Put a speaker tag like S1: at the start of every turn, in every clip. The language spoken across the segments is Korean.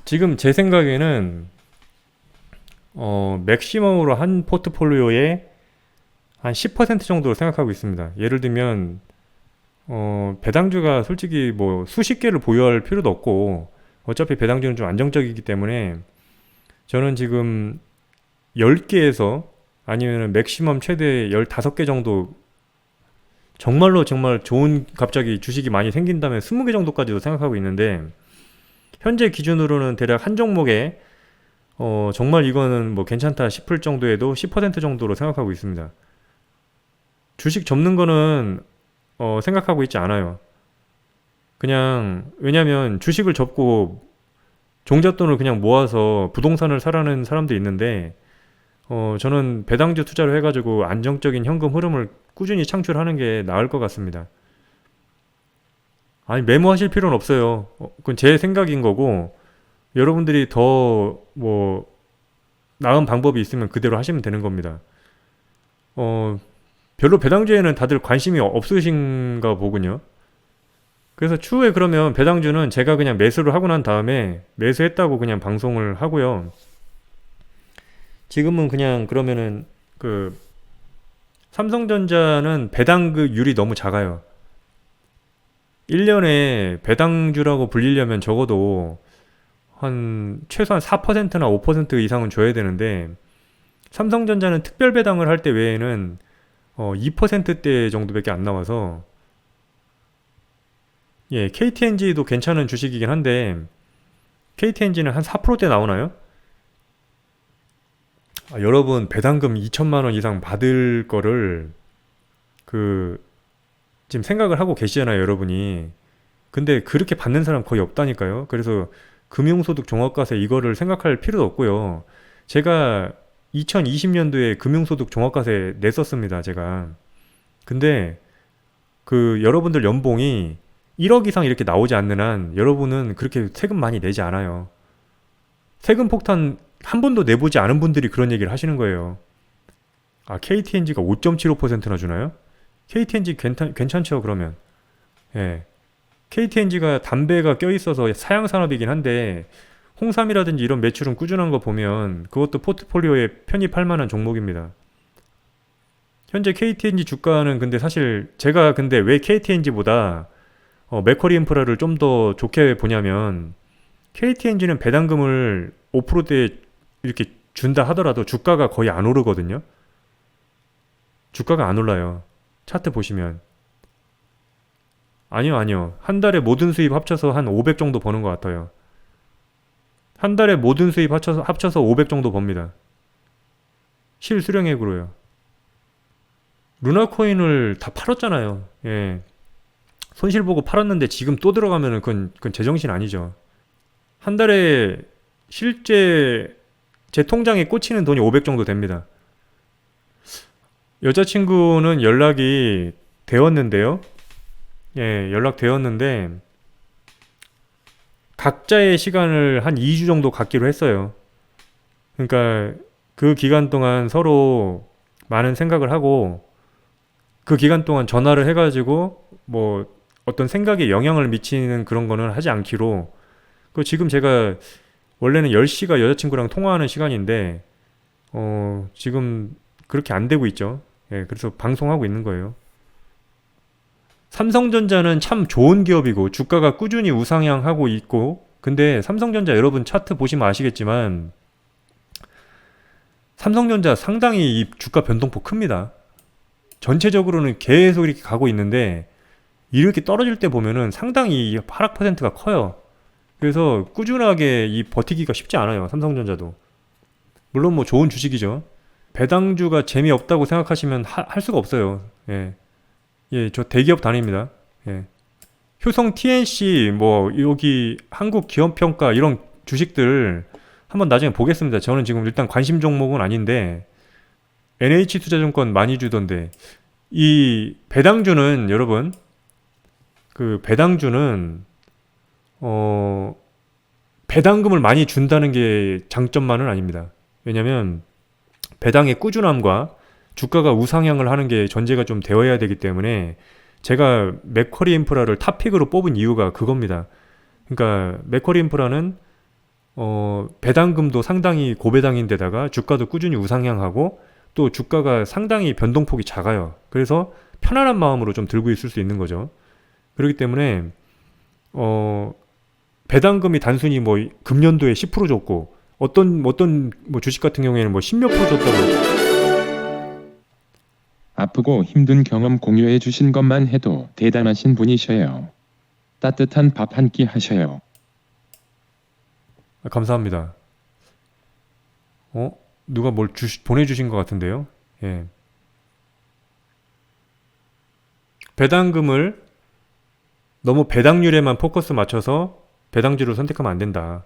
S1: 지금 제 생각에는 맥시멈으로 한 포트폴리오에 한 10% 정도로 생각하고 있습니다. 예를 들면 배당주가 솔직히 뭐 수십 개를 보유할 필요도 없고 어차피 배당주는 좀 안정적이기 때문에 저는 지금 10개에서 아니면 맥시멈 최대 15개 정도, 정말로 정말 좋은 갑자기 주식이 많이 생긴다면 20개 정도까지도 생각하고 있는데, 현재 기준으로는 대략 한 종목에 정말 이거는 뭐 괜찮다 싶을 정도에도 10% 정도로 생각하고 있습니다. 주식 접는 거는 생각하고 있지 않아요. 그냥 왜냐면 주식을 접고 종잣돈을 그냥 모아서 부동산을 사라는 사람도 있는데, 저는 배당주 투자를 해가지고 안정적인 현금 흐름을 꾸준히 창출하는 게 나을 것 같습니다. 아니, 메모하실 필요는 없어요. 그건 제 생각인 거고, 여러분들이 더 뭐 나은 방법이 있으면 그대로 하시면 되는 겁니다. 어, 별로 배당주에는 다들 관심이 없으신가 보군요. 그래서 추후에 그러면 배당주는 제가 그냥 매수를 하고 난 다음에 매수했다고 그냥 방송을 하고요. 지금은 그냥 그러면은 그 삼성전자는 배당률이 너무 작아요. 1년에 배당주라고 불리려면 적어도 한 최소한 4%나 5% 이상은 줘야 되는데, 삼성전자는 특별 배당을 할 때 외에는 2%대 정도밖에 안 나와서, 예, KTNG도 괜찮은 주식이긴 한데 KTNG는 한 4%대 나오나요? 여러분 배당금 2천만 원 이상 받을 거를 그 지금 생각을 하고 계시잖아요, 여러분이. 근데 그렇게 받는 사람 거의 없다니까요. 그래서 금융소득 종합과세 이거를 생각할 필요도 없고요. 제가 2020년도에 금융소득 종합과세 냈었습니다, 제가. 근데 그 여러분들 연봉이 1억 이상 이렇게 나오지 않는 한 여러분은 그렇게 세금 많이 내지 않아요. 세금 폭탄 한 번도 내보지 않은 분들이 그런 얘기를 하시는 거예요. 아, KTNG가 5.75%나 주나요? KTNG 괜찮죠, 그러면. 예. KTNG가 담배가 껴있어서 사양산업이긴 한데, 홍삼이라든지 이런 매출은 꾸준한 거 보면 그것도 포트폴리오에 편입할 만한 종목입니다. 현재 KTNG 주가는 근데 사실 제가 근데 왜 KTNG보다 맥쿼리 인프라를 좀 더 좋게 보냐면, KTNG는 배당금을 5%대 이렇게 준다 하더라도 주가가 거의 안 오르거든요. 주가가 안 올라요. 차트 보시면. 아니요, 아니요. 한 달에 모든 수입 합쳐서 한 500 정도 버는 것 같아요. 한 달에 모든 수입 합쳐서 500 정도 법니다. 실수령액으로요. 루나코인을 다 팔았잖아요. 예. 손실 보고 팔았는데 지금 또 들어가면은 그건 제정신 아니죠. 한 달에 실제 제 통장에 꽂히는 돈이 500 정도 됩니다. 여자친구는 연락이 되었는데요. 예, 연락되었는데 각자의 시간을 한 2주 정도 갖기로 했어요. 그러니까 그 기간 동안 서로 많은 생각을 하고, 그 기간 동안 전화를 해가지고 뭐 어떤 생각에 영향을 미치는 그런 거는 하지 않기로. 그 지금 제가 원래는 10시가 여자친구랑 통화하는 시간인데 지금 그렇게 안 되고 있죠. 예, 그래서 방송하고 있는 거예요. 삼성전자는 참 좋은 기업이고 주가가 꾸준히 우상향하고 있고, 근데 삼성전자 여러분 차트 보시면 아시겠지만 삼성전자 상당히 이 주가 변동폭 큽니다. 전체적으로는 계속 이렇게 가고 있는데 이렇게 떨어질 때 보면은 상당히 이 하락 퍼센트가 커요. 그래서 꾸준하게 이 버티기가 쉽지 않아요, 삼성전자도. 물론 뭐 좋은 주식이죠. 배당주가 재미없다고 생각하시면 할 수가 없어요. 예. 예, 저 대기업 다닙니다. 예. 효성 TNC, 뭐, 여기 한국 기업평가 이런 주식들 한번 나중에 보겠습니다. 저는 지금 일단 관심 종목은 아닌데, NH투자증권 많이 주던데, 이 배당주는 여러분, 그 배당주는, 어, 배당금을 많이 준다는 게 장점만은 아닙니다. 왜냐면, 배당의 꾸준함과 주가가 우상향을 하는 게 전제가 좀 되어야 되기 때문에 제가 맥쿼리 인프라를 탑픽으로 뽑은 이유가 그겁니다. 그러니까 맥쿼리 인프라는 배당금도 상당히 고배당인데다가 주가도 꾸준히 우상향하고 또 주가가 상당히 변동폭이 작아요. 그래서 편안한 마음으로 좀 들고 있을 수 있는 거죠. 그렇기 때문에 배당금이 단순히 뭐 금년도에 10% 줬고 어떤 뭐 주식 같은 경우에는 뭐 10몇 프로 줬다고.
S2: 아프고 힘든 경험 공유해 주신 것만 해도 대단하신 분이셔요. 따뜻한 밥 한 끼 하셔요.
S1: 감사합니다. 누가 뭘 보내주신 것 같은데요. 예. 배당금을 너무 배당률에만 포커스 맞춰서 배당주를 선택하면 안 된다.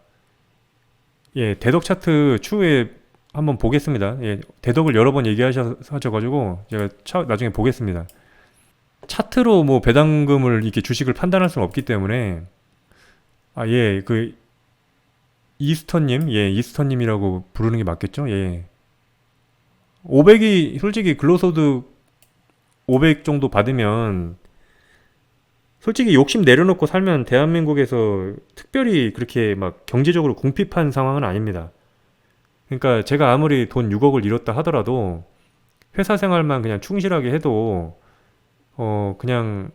S1: 예, 대덕 차트 추후에 한번 보겠습니다. 예, 대덕을 여러 번 얘기하셔가지고 제가 나중에 보겠습니다. 차트로 뭐 배당금을 이렇게 주식을 판단할 수는 없기 때문에 예, 그 이스터님, 예, 이스터님이라고 부르는 게 맞겠죠? 예. 500이 솔직히 근로소득 500 정도 받으면 솔직히 욕심 내려놓고 살면 대한민국에서 특별히 그렇게 막 경제적으로 궁핍한 상황은 아닙니다. 그러니까 제가 아무리 돈 6억을 잃었다 하더라도 회사 생활만 그냥 충실하게 해도 그냥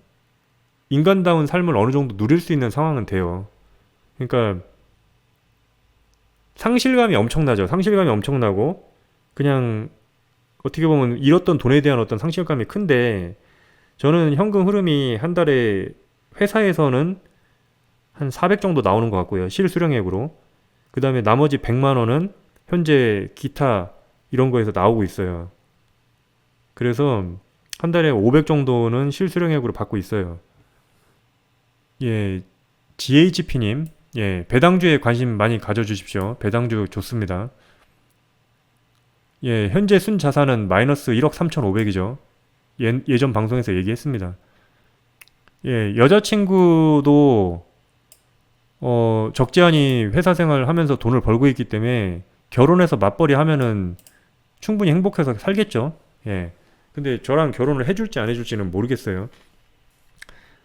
S1: 인간다운 삶을 어느 정도 누릴 수 있는 상황은 돼요. 그러니까 상실감이 엄청나죠. 상실감이 엄청나고 그냥 어떻게 보면 잃었던 돈에 대한 어떤 상실감이 큰데 저는 현금 흐름이 한 달에 회사에서는 한 400 정도 나오는 것 같고요. 실수령액으로. 그 다음에 나머지 100만 원은 현재 기타 이런 거에서 나오고 있어요. 그래서 한 달에 500 정도는 실수령액으로 받고 있어요. 예, GHP님, 예, 배당주에 관심 많이 가져주십시오. 배당주 좋습니다. 예, 현재 순자산은 마이너스 1억 3,500이죠. 예전 방송에서 얘기했습니다. 예, 여자친구도 적재한이 회사 생활 하면서 돈을 벌고 있기 때문에 결혼해서 맞벌이 하면은 충분히 행복해서 살겠죠. 예. 근데 저랑 결혼을 해줄지 안 해줄지는 모르겠어요.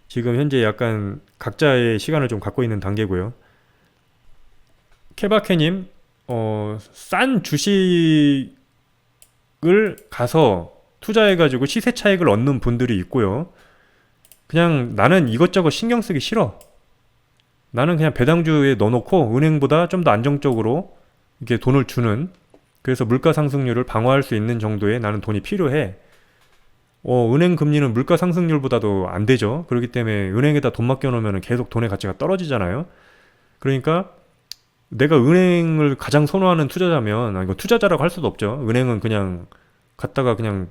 S1: 지금 현재 약간 각자의 시간을 좀 갖고 있는 단계고요. 케바케님, 싼 주식을 가서 투자해가지고 시세 차익을 얻는 분들이 있고요. 그냥 나는 이것저것 신경 쓰기 싫어. 나는 그냥 배당주에 넣어놓고 은행보다 좀 더 안정적으로 이렇게 돈을 주는, 그래서 물가 상승률을 방어할 수 있는 정도의 나는 돈이 필요해. 은행 금리는 물가 상승률보다도 안 되죠. 그렇기 때문에 은행에다 돈 맡겨놓으면 계속 돈의 가치가 떨어지잖아요. 그러니까 내가 은행을 가장 선호하는 투자자면, 이거 투자자라고 할 수도 없죠. 은행은 그냥 갔다가 그냥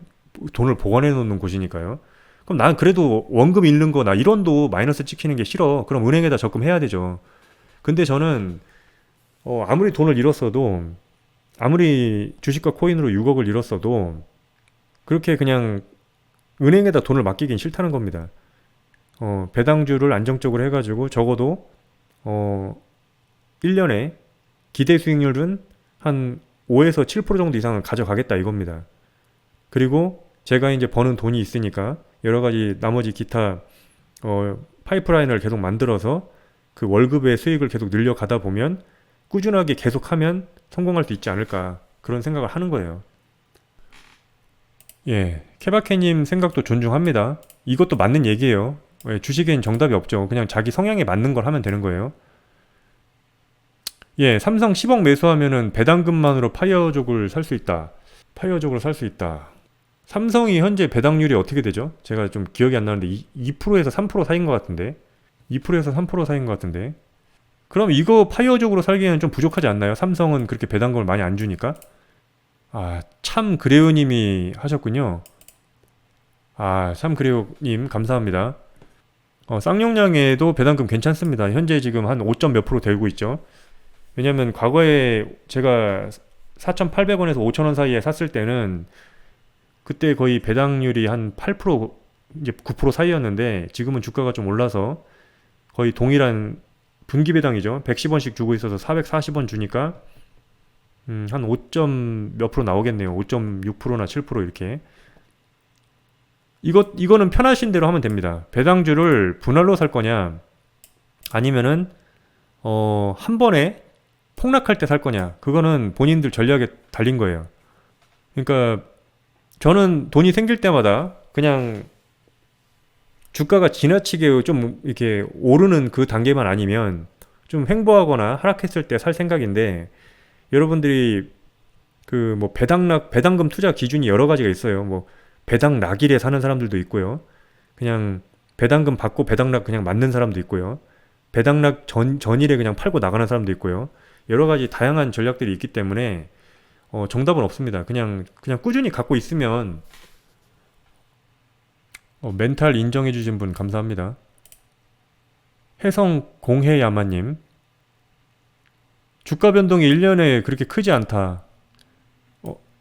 S1: 돈을 보관해 놓는 곳이니까요. 그럼 난 그래도 원금 잃는 거, 나 1원도 마이너스 찍히는 게 싫어. 그럼 은행에다 적금해야 되죠. 근데 저는 아무리 돈을 잃었어도, 아무리 주식과 코인으로 6억을 잃었어도 그렇게 그냥 은행에다 돈을 맡기긴 싫다는 겁니다. 배당주를 안정적으로 해가지고 적어도 1년에 기대 수익률은 한 5에서 7% 정도 이상은 가져가겠다 이겁니다. 그리고 제가 이제 버는 돈이 있으니까 여러 가지 나머지 기타 파이프라인을 계속 만들어서 그 월급의 수익을 계속 늘려가다 보면 꾸준하게 계속하면 성공할 수 있지 않을까, 그런 생각을 하는 거예요. 예, 케바케님 생각도 존중합니다. 이것도 맞는 얘기예요. 예, 주식엔 정답이 없죠. 그냥 자기 성향에 맞는 걸 하면 되는 거예요. 예, 삼성 10억 매수하면은 배당금만으로 파이어족을 살 수 있다. 파이어족으로 살 수 있다. 삼성이 현재 배당률이 어떻게 되죠? 제가 좀 기억이 안 나는데 2%에서 3% 사이인 것 같은데, 2%에서 3% 사이인 것 같은데, 그럼 이거 파이어족으로 살기에는 좀 부족하지 않나요? 삼성은 그렇게 배당금을 많이 안 주니까. 참 그래요님이 하셨군요. 참 그래요님 감사합니다. 쌍용량에도 배당금 괜찮습니다. 현재 지금 한 5점 몇 프로 되고 있죠. 왜냐면 과거에 제가 4,800원에서 5,000원 사이에 샀을 때는 그때 거의 배당률이 한 8%, 이제 9% 사이였는데 지금은 주가가 좀 올라서 거의 동일한 분기 배당이죠. 110원씩 주고 있어서 440원 주니까 한 5점 몇 프로 나오겠네요. 5.6%나 7% 이렇게. 이거는 편하신 대로 하면 됩니다. 배당주를 분할로 살 거냐, 아니면은 한 번에 폭락할 때 살 거냐? 그거는 본인들 전략에 달린 거예요. 그러니까 저는 돈이 생길 때마다 그냥 주가가 지나치게 좀 이렇게 오르는 그 단계만 아니면 좀 횡보하거나 하락했을 때 살 생각인데, 여러분들이 그 뭐 배당금 투자 기준이 여러 가지가 있어요. 뭐 배당락일에 사는 사람들도 있고요. 그냥 배당금 받고 배당락 그냥 맞는 사람도 있고요. 배당락 전일에 그냥 팔고 나가는 사람도 있고요. 여러 가지 다양한 전략들이 있기 때문에 정답은 없습니다. 그냥 꾸준히 갖고 있으면. 멘탈 인정해주신 분 감사합니다. 해성 공해야마님, 주가 변동이 1년에 그렇게 크지 않다.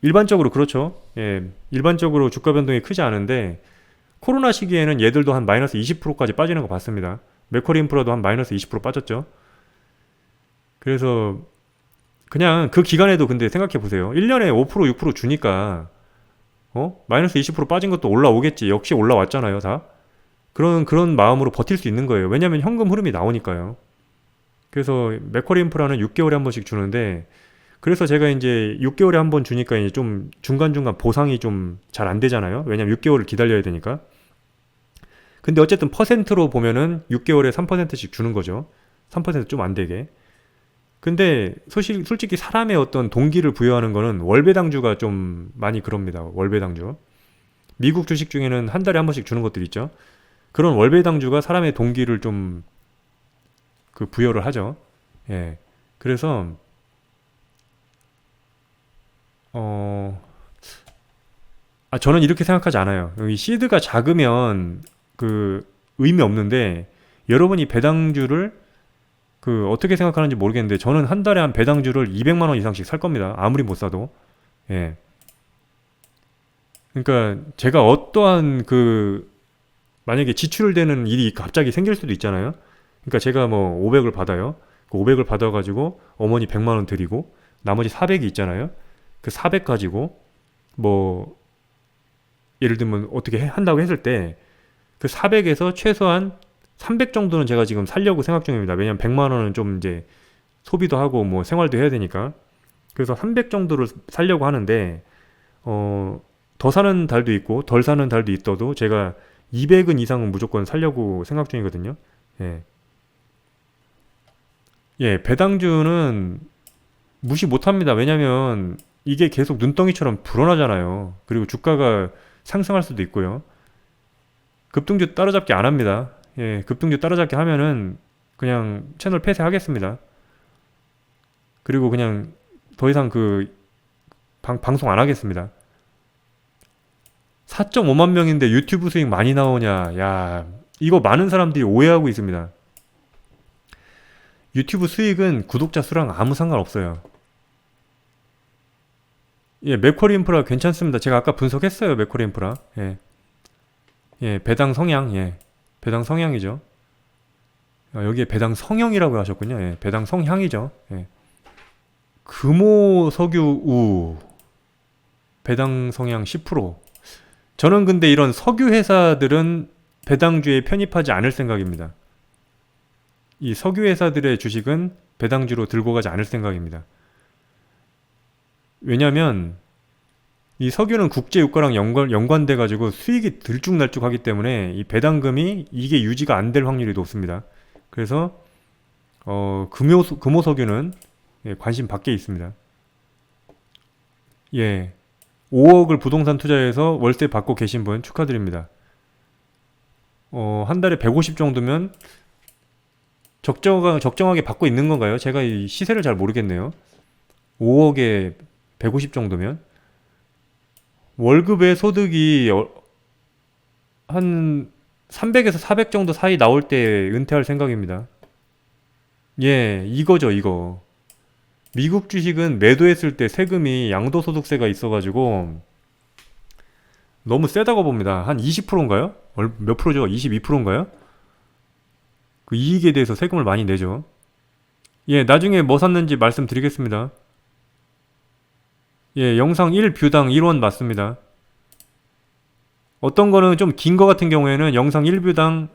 S1: 일반적으로 그렇죠. 예, 일반적으로 주가 변동이 크지 않은데 코로나 시기에는 얘들도 한 마이너스 20%까지 빠지는 거 봤습니다. 맥쿼리 인프라도 한 마이너스 20% 빠졌죠. 그래서 그냥 그 기간에도 근데 생각해 보세요. 1년에 5% 6% 주니까 마이너스 20% 빠진 것도 올라오겠지. 역시 올라왔잖아요, 다. 그런 마음으로 버틸 수 있는 거예요. 왜냐면 현금 흐름이 나오니까요. 그래서 맥쿼리 인프라는 6개월에 한 번씩 주는데, 그래서 제가 이제 6개월에 한 번 주니까 이제 좀 중간중간 보상이 좀 잘 안 되잖아요. 왜냐면 6개월을 기다려야 되니까. 근데 어쨌든 퍼센트로 보면은 6개월에 3%씩 주는 거죠. 3%좀 안 되게. 근데 솔직히 사람의 어떤 동기를 부여하는 거는 월배당주가 좀 많이 그럽니다. 월배당주. 미국 주식 중에는 한 달에 한 번씩 주는 것들 있죠. 그런 월배당주가 사람의 동기를 좀 그 부여를 하죠. 예. 그래서 저는 이렇게 생각하지 않아요. 이 시드가 작으면 그 의미 없는데, 여러분이 배당주를 그 어떻게 생각하는지 모르겠는데 저는 한 달에 한 배당주를 200만 원 이상씩 살 겁니다. 아무리 못 사도. 예. 그러니까 제가 어떠한 그 만약에 지출되는 일이 갑자기 생길 수도 있잖아요. 그러니까 제가 뭐 500을 받아요. 그 500을 받아가지고 어머니 100만 원 드리고 나머지 400이 있잖아요. 그 400 가지고 뭐 예를 들면 어떻게 한다고 했을 때 그 400에서 최소한 300 정도는 제가 지금 살려고 생각 중입니다. 왜냐면 100만 원은 좀 이제 소비도 하고 뭐 생활도 해야 되니까. 그래서 300 정도를 살려고 하는데 더 사는 달도 있고 덜 사는 달도 있어도 제가 200은 이상은 무조건 살려고 생각 중이거든요. 예. 예, 배당주는 무시 못합니다. 왜냐면 이게 계속 눈덩이처럼 불어나잖아요. 그리고 주가가 상승할 수도 있고요. 급등주 따라잡기 안 합니다. 예, 급등주 따라잡기 하면은 그냥 채널 폐쇄하겠습니다. 그리고 그냥 더 이상 그 방송 안 하겠습니다. 4.5만 명인데 유튜브 수익 많이 나오냐? 야, 이거 많은 사람들이 오해하고 있습니다. 유튜브 수익은 구독자 수랑 아무 상관없어요. 예, 맥쿼리 인프라 괜찮습니다. 제가 아까 분석했어요, 맥쿼리 인프라. 예. 예, 배당 성향, 예. 배당 성향이죠. 여기에 배당 성형이라고 하셨군요. 예, 배당 성향이죠. 예. 금호 석유 우 배당 성향 10%. 저는 근데 이런 석유 회사들은 배당주에 편입하지 않을 생각입니다. 이 석유 회사들의 주식은 배당주로 들고 가지 않을 생각입니다. 왜냐면 이 석유는 국제 유가랑 연관돼 가지고 수익이 들쭉날쭉하기 때문에 이 배당금이 이게 유지가 안 될 확률이 높습니다. 그래서 금호 석유는 예, 관심 밖에 있습니다. 예, 5억을 부동산 투자해서 월세 받고 계신 분 축하드립니다. 한 달에 150 정도면 적정하게 받고 있는 건가요? 제가 이 시세를 잘 모르겠네요. 5억에 150 정도면 월급의 소득이 한 300에서 400 정도 사이 나올 때 은퇴할 생각입니다. 예, 이거죠, 이거. 미국 주식은 매도했을 때 세금이 양도소득세가 있어가지고 너무 세다고 봅니다. 한 20%인가요? 몇 프로죠? 22%인가요? 그 이익에 대해서 세금을 많이 내죠. 예, 나중에 뭐 샀는지 말씀드리겠습니다. 예, 영상 1뷰당 1원 맞습니다. 어떤 거는 좀 긴 거 같은 경우에는 영상 1뷰당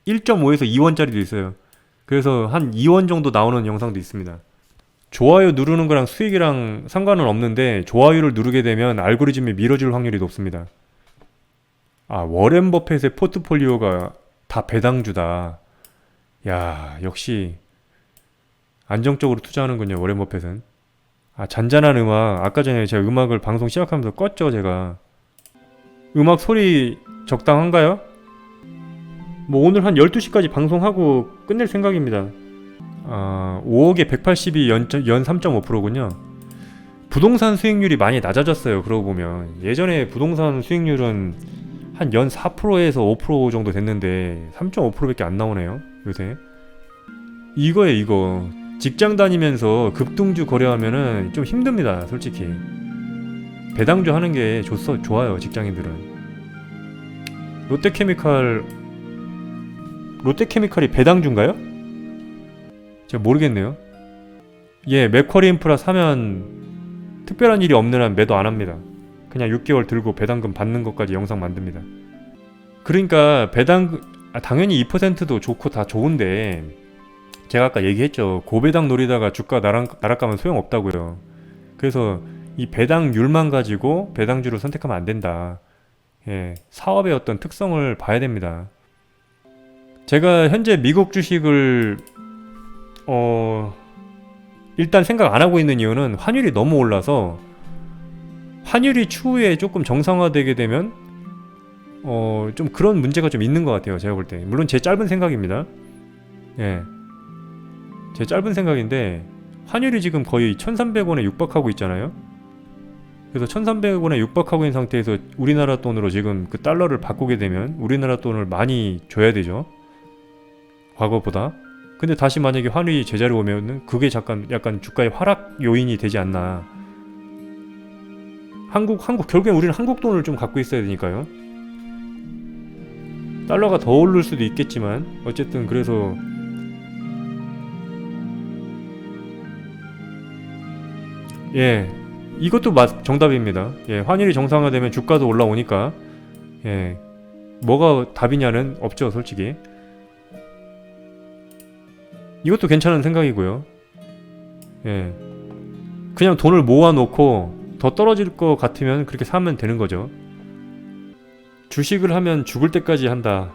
S1: 1.5에서 2원짜리도 있어요. 그래서 한 2원 정도 나오는 영상도 있습니다. 좋아요 누르는 거랑 수익이랑 상관은 없는데 좋아요를 누르게 되면 알고리즘이 밀어줄 확률이 높습니다. 아, 워렌 버핏의 포트폴리오가 다 배당주다. 야, 역시 안정적으로 투자하는군요, 워렌 버핏은. 아, 잔잔한 음악. 아까 전에 제가 음악을 방송 시작하면서 껐죠, 제가. 음악 소리 적당한가요? 뭐 오늘 한 12시까지 방송하고 끝낼 생각입니다. 아, 5억에 182 연 3.5%군요. 부동산 수익률이 많이 낮아졌어요. 그러고 보면 예전에 부동산 수익률은 한 연 4%에서 5% 정도 됐는데 3.5%밖에 안 나오네요. 요새 이거에 이거 직장 다니면서 급등주 거래하면은 좀 힘듭니다. 솔직히 배당주 하는 게 좋아요. 직장인들은. 롯데케미칼이 배당주인가요? 제가 모르겠네요. 예, 맥쿼리 인프라 사면 특별한 일이 없는 한 매도 안 합니다. 그냥 6개월 들고 배당금 받는 것까지 영상 만듭니다. 그러니까 당연히 2%도 좋고 다 좋은데 제가 아까 얘기했죠. 고배당 노리다가 주가 나락가면 소용없다고요. 그래서 이 배당률만 가지고 배당주를 선택하면 안 된다. 예, 사업의 어떤 특성을 봐야 됩니다. 제가 현재 미국 주식을 일단 생각 안 하고 있는 이유는 환율이 너무 올라서 환율이 추후에 조금 정상화되게 되면 좀 그런 문제가 좀 있는 것 같아요. 제가 볼 때. 물론 제 짧은 생각입니다. 예, 제 짧은 생각인데 환율이 지금 거의 1300원에 육박하고 있잖아요. 그래서 1300원에 육박하고 있는 상태에서 우리나라 돈으로 지금 그 달러를 바꾸게 되면 우리나라 돈을 많이 줘야 되죠. 과거보다. 근데 다시 만약에 환율이 제자리 오면은 그게 약간 주가의 하락 요인이 되지 않나. 결국엔 우리는 한국 돈을 좀 갖고 있어야 되니까요. 달러가 더 오를 수도 있겠지만 어쨌든 그래서 예, 이것도 정답입니다. 예, 환율이 정상화되면 주가도 올라오니까 예, 뭐가 답이냐는 없죠, 솔직히. 이것도 괜찮은 생각이고요. 예, 그냥 돈을 모아놓고 더 떨어질 것 같으면 그렇게 사면 되는 거죠. 주식을 하면 죽을 때까지 한다.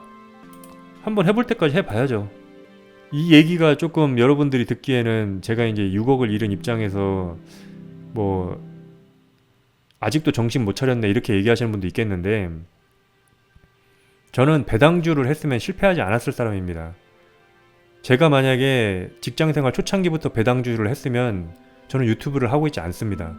S1: 한번 해볼 때까지 해봐야죠. 이 얘기가 조금 여러분들이 듣기에는 제가 이제 6억을 잃은 입장에서 뭐 아직도 정신 못 차렸네 이렇게 얘기하시는 분도 있겠는데 저는 배당주를 했으면 실패하지 않았을 사람입니다. 제가 만약에 직장생활 초창기부터 배당주를 했으면 저는 유튜브를 하고 있지 않습니다.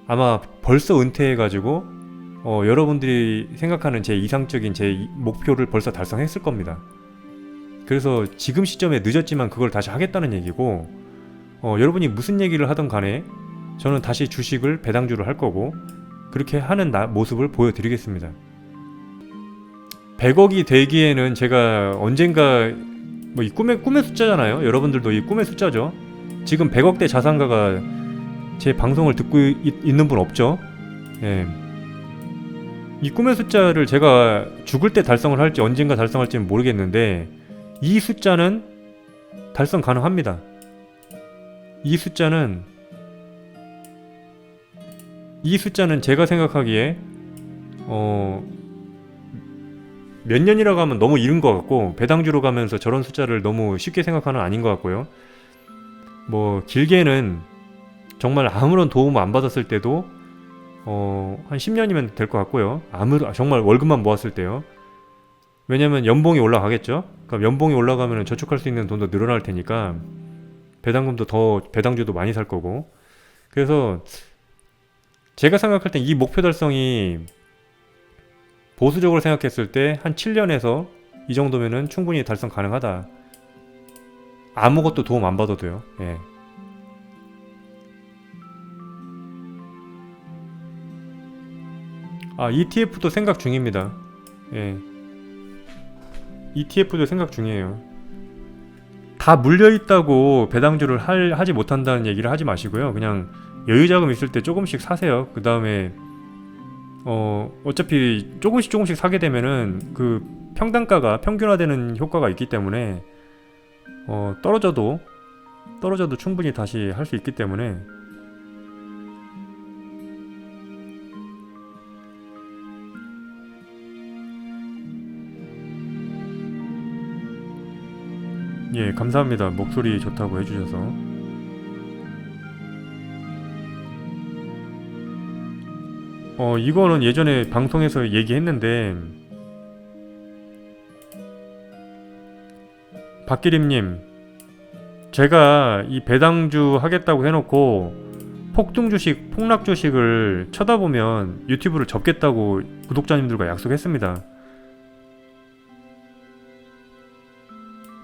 S1: 아마 벌써 은퇴해가지고 여러분들이 생각하는 제 이상적인 제 목표를 벌써 달성했을 겁니다. 그래서 지금 시점에 늦었지만 그걸 다시 하겠다는 얘기고 여러분이 무슨 얘기를 하든 간에 저는 다시 주식을 배당주를 할 거고 그렇게 하는 모습을 보여드리겠습니다. 100억이 되기에는 제가 언젠가 뭐 이 꿈의 숫자잖아요. 여러분들도 이 꿈의 숫자죠. 지금 100억대 자산가가 제 방송을 듣고 있는 분 없죠? 예. 이 꿈의 숫자를 제가 죽을 때 달성을 할지 언젠가 달성할지는 모르겠는데 이 숫자는 달성 가능합니다. 이 숫자는 제가 생각하기에 몇 년이라고 하면 너무 이른 것 같고 배당주로 가면서 저런 숫자를 너무 쉽게 생각하는 아닌 것 같고요. 뭐 길게는 정말 아무런 도움 안 받았을 때도 한 10년이면 될 것 같고요. 정말 월급만 모았을 때요. 왜냐면 연봉이 올라가겠죠. 그럼 연봉이 올라가면 저축할 수 있는 돈도 늘어날 테니까 배당주도 많이 살 거고. 그래서 제가 생각할 땐 이 목표 달성이 보수적으로 생각했을 때 한 7년에서 이 정도면은 충분히 달성 가능하다. 아무것도 도움 안 받아도요. 예. ETF도 생각 중입니다. 예. ETF도 생각 중이에요. 다 물려있다고 배당주를 하지 못한다는 얘기를 하지 마시고요. 그냥 여유자금 있을 때 조금씩 사세요. 그 다음에 어차피 조금씩 사게 되면은 그 평균화되는 효과가 있기 때문에 떨어져도 떨어져도 충분히 다시 할 수 있기 때문에 예, 감사합니다. 목소리 좋다고 해주셔서. 이거는 예전에 방송에서 얘기했는데 박기림님, 제가 이 배당주 하겠다고 해놓고 폭등주식, 폭락주식을 쳐다보면 유튜브를 접겠다고 구독자님들과 약속했습니다.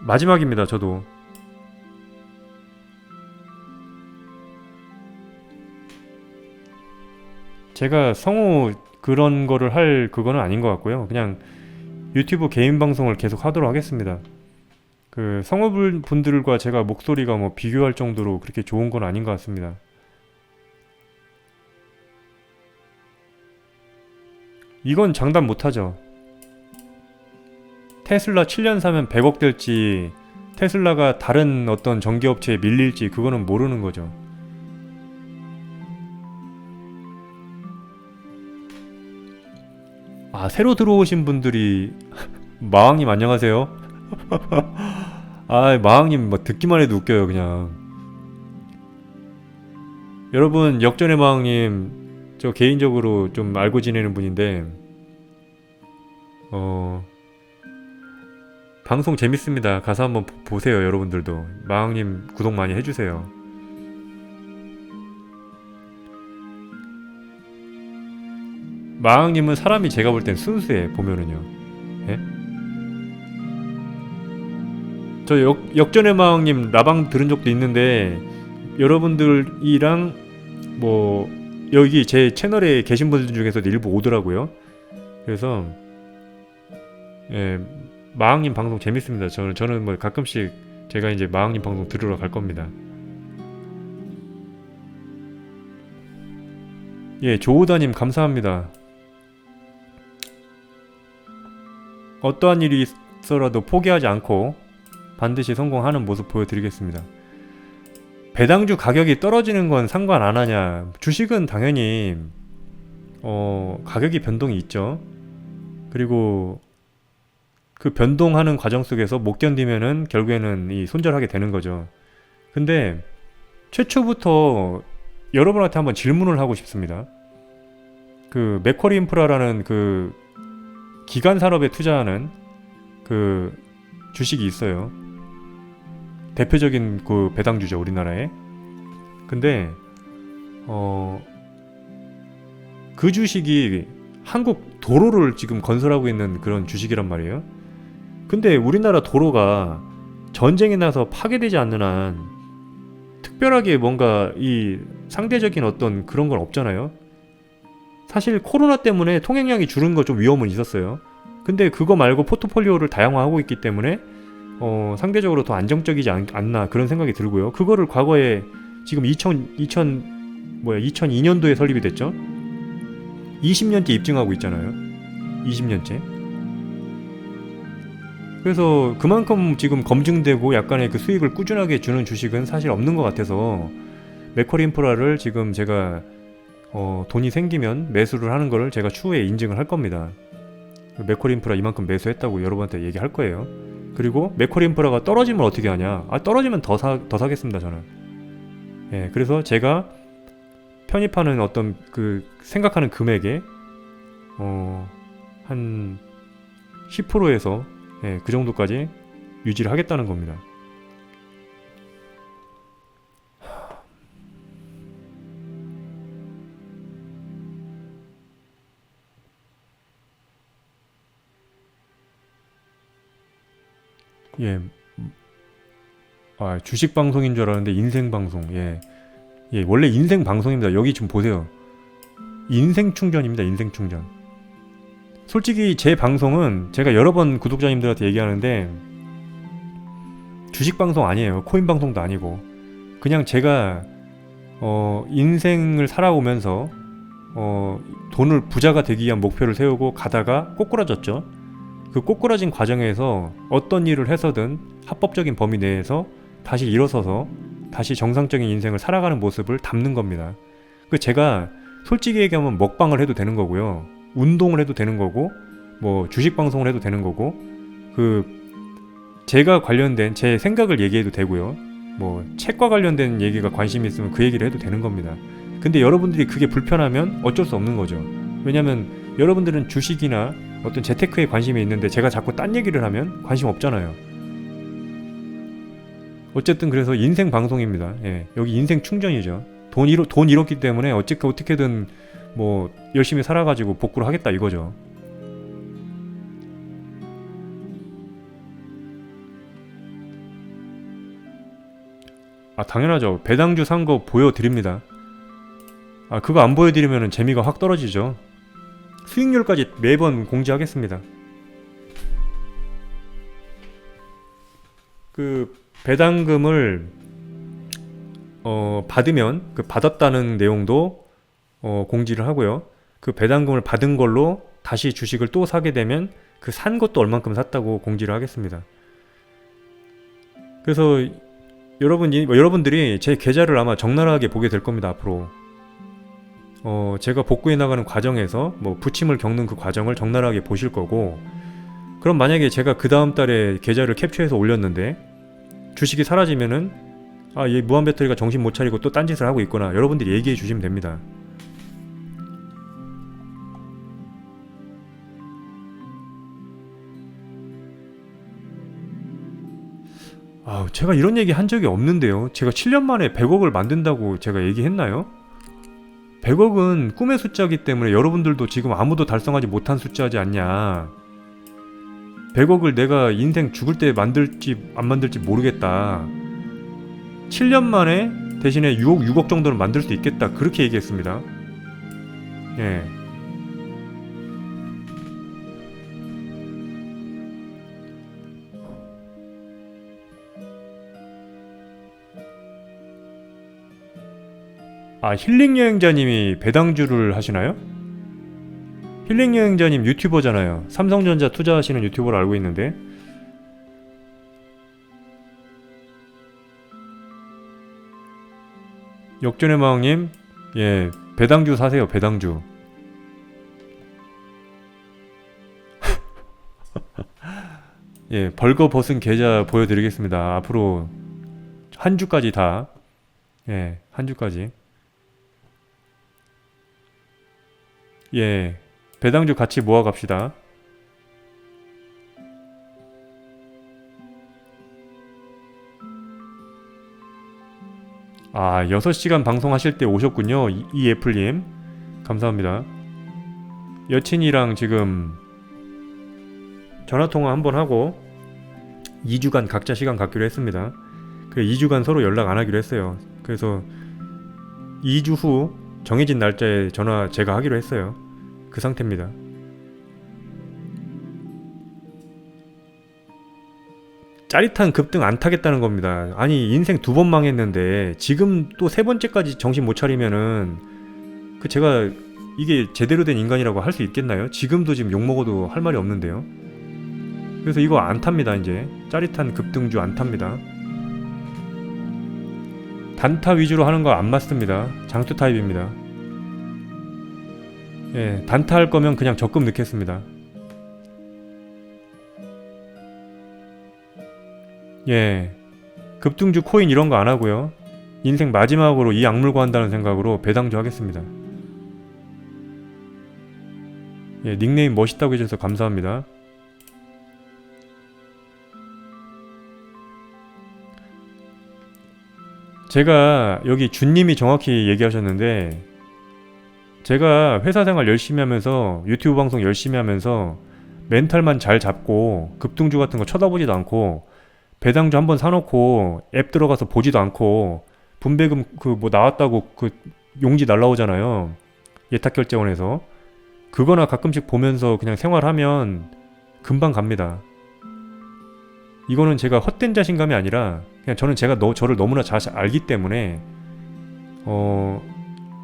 S1: 마지막입니다. 저도 제가 성우 그런 거를 할 그거는 아닌 것 같고요. 그냥 유튜브 개인 방송을 계속 하도록 하겠습니다. 그 성우분들과 제가 목소리가 뭐 비교할 정도로 그렇게 좋은 건 아닌 것 같습니다. 이건 장담 못하죠. 테슬라 7년 사면 100억 될지 테슬라가 다른 어떤 전기업체에 밀릴지 그거는 모르는 거죠. 아, 새로 들어오신 분들이 마왕님 안녕하세요. 아, 마왕님 뭐 듣기만 해도 웃겨요 그냥. 여러분, 역전의 마왕님 저 개인적으로 좀 알고 지내는 분인데 방송 재밌습니다. 가서 한번 보세요. 여러분들도 마왕님 구독 많이 해주세요. 마왕님은 사람이 제가 볼 땐 순수해 보면은요. 예? 저 역전의 마왕님 나방 들은 적도 있는데 여러분들이랑 뭐 여기 제 채널에 계신 분들 중에서도 일부 오더라고요. 그래서 예, 마왕님 방송 재밌습니다. 저는 뭐 가끔씩 제가 이제 마왕님 방송 들으러 갈 겁니다. 예, 조우다님 감사합니다. 어떠한 일이 있어라도 포기하지 않고 반드시 성공하는 모습 보여드리겠습니다. 배당주 가격이 떨어지는 건 상관 안 하냐? 주식은 당연히 가격이 변동이 있죠. 그리고 그 변동하는 과정 속에서 못 견디면은 결국에는 이 손절하게 되는 거죠. 근데 최초부터 여러분한테 한번 질문을 하고 싶습니다. 그 맥쿼리 인프라라는 그 기간 산업에 투자하는 그 주식이 있어요. 대표적인 그 배당주죠, 우리나라에. 근데 그 주식이 한국 도로를 지금 건설하고 있는 그런 주식이란 말이에요. 근데 우리나라 도로가 전쟁이 나서 파괴되지 않는 한 특별하게 뭔가 이 상대적인 어떤 그런 건 없잖아요. 사실 코로나 때문에 통행량이 줄은 거 좀 위험은 있었어요. 근데 그거 말고 포트폴리오를 다양화하고 있기 때문에 상대적으로 더 안정적이지 않나 그런 생각이 들고요. 그거를 과거에 지금 2002년도에 설립이 됐죠. 20년째 입증하고 있잖아요. 20년째. 그래서 그만큼 지금 검증되고 약간의 그 수익을 꾸준하게 주는 주식은 사실 없는 것 같아서 맥쿼리 인프라를 지금 제가 돈이 생기면 매수를 하는 거를 제가 추후에 인증을 할 겁니다. 맥쿼리 인프라 이만큼 매수했다고 여러분한테 얘기할 거예요. 그리고 맥쿼리 인프라가 떨어지면 어떻게 하냐? 떨어지면 더 사겠습니다, 저는. 예, 그래서 제가 편입하는 어떤 그 생각하는 금액에 한 10%에서 예, 그 정도까지 유지를 하겠다는 겁니다. 예, 주식 방송인 줄 알았는데 인생 방송. 예, 원래 인생 방송입니다. 여기 좀 보세요. 인생 충전입니다. 인생 충전. 솔직히 제 방송은 제가 여러 번 구독자님들한테 얘기하는데 주식 방송 아니에요. 코인 방송도 아니고 그냥 제가 인생을 살아오면서 돈을 부자가 되기 위한 목표를 세우고 가다가 꼬꾸라졌죠. 그 꼬꾸라진 과정에서 어떤 일을 해서든 합법적인 범위 내에서 다시 일어서서 다시 정상적인 인생을 살아가는 모습을 담는 겁니다. 그 제가 솔직히 얘기하면 먹방을 해도 되는 거고요. 운동을 해도 되는 거고, 뭐 주식 방송을 해도 되는 거고, 그 제가 관련된 제 생각을 얘기해도 되고요. 뭐 책과 관련된 얘기가 관심이 있으면 그 얘기를 해도 되는 겁니다. 근데 여러분들이 그게 불편하면 어쩔 수 없는 거죠. 왜냐면 여러분들은 주식이나 어떤 재테크에 관심이 있는데 제가 자꾸 딴 얘기를 하면 관심 없잖아요. 어쨌든 그래서 인생 방송입니다. 예, 여기 인생 충전이죠. 돈 잃었기 때문에 어떻게든 뭐 열심히 살아가지고 복구를 하겠다 이거죠. 아, 당연하죠. 배당주 산 거 보여드립니다. 아, 그거 안 보여드리면 재미가 확 떨어지죠. 수익률까지 매번 공지하겠습니다. 그 배당금을 받으면 그 받았다는 내용도 공지를 하고요. 그 배당금을 받은 걸로 다시 주식을 또 사게 되면 그 산 것도 얼만큼 샀다고 공지를 하겠습니다. 그래서 여러분들이 제 계좌를 아마 적나라하게 보게 될 겁니다. 앞으로 제가 복구해 나가는 과정에서 뭐 부침을 겪는 그 과정을 적나라하게 보실 거고, 그럼 만약에 제가 그 다음 달에 계좌를 캡처해서 올렸는데 주식이 사라지면은 아, 얘 무한 배터리가 정신 못 차리고 또 딴짓을 하고 있구나, 여러분들이 얘기해 주시면 됩니다. 아, 제가 이런 얘기 한 적이 없는데요. 제가 7년 만에 100억을 만든다고 제가 얘기했나요? 100억은 꿈의 숫자이기 때문에 여러분들도 지금 아무도 달성하지 못한 숫자지 않냐. 100억을 내가 인생 죽을 때 만들지 안 만들지 모르겠다. 7년 만에 대신에 6억 정도는 만들 수 있겠다. 그렇게 얘기했습니다. 예. 아, 힐링 여행자님이 배당주를 하시나요? 힐링 여행자님 유튜버잖아요. 삼성전자 투자하시는 유튜버로 알고 있는데. 역전의 마왕님, 예, 배당주 사세요. 배당주. 예, 벌거벗은 계좌 보여드리겠습니다. 앞으로 한 주까지 다. 예, 한 주까지. 예, 배당주 같이 모아갑시다. 아, 6시간 방송하실 때 오셨군요. 이 애플님. 감사합니다. 여친이랑 지금 전화통화 한번 하고 2주간 각자 시간 갖기로 했습니다. 그래, 2주간 서로 연락 안 하기로 했어요. 그래서 2주 후 정해진 날짜에 전화 제가 하기로 했어요. 그 상태입니다. 짜릿한 급등 안 타겠다는 겁니다. 아니, 인생 2번 망했는데 지금 또 3번째까지 정신 못 차리면은 그 제가 이게 제대로 된 인간이라고 할 수 있겠나요? 지금도 지금 욕먹어도 할 말이 없는데요. 그래서 이거 안 탑니다. 이제 짜릿한 급등주 안 탑니다. 단타 위주로 하는 거 안 맞습니다. 장투 타입입니다. 예, 단타 할 거면 그냥 적금 넣겠습니다. 예, 급등주 코인 이런 거 안 하고요. 인생 마지막으로 이 악물고 한다는 생각으로 배당주 하겠습니다. 예, 닉네임 멋있다고 해주셔서 감사합니다. 제가 여기 준님이 정확히 얘기하셨는데, 제가 회사 생활 열심히 하면서 유튜브 방송 열심히 하면서 멘탈만 잘 잡고 급등주 같은 거 쳐다보지도 않고 배당주 한번 사놓고 앱 들어가서 보지도 않고 분배금 그 뭐 나왔다고 그 용지 날라오잖아요. 예탁결제원에서. 그거나 가끔씩 보면서 그냥 생활하면 금방 갑니다. 이거는 제가 헛된 자신감이 아니라 그냥 저는 제가 저를 너무나 잘 알기 때문에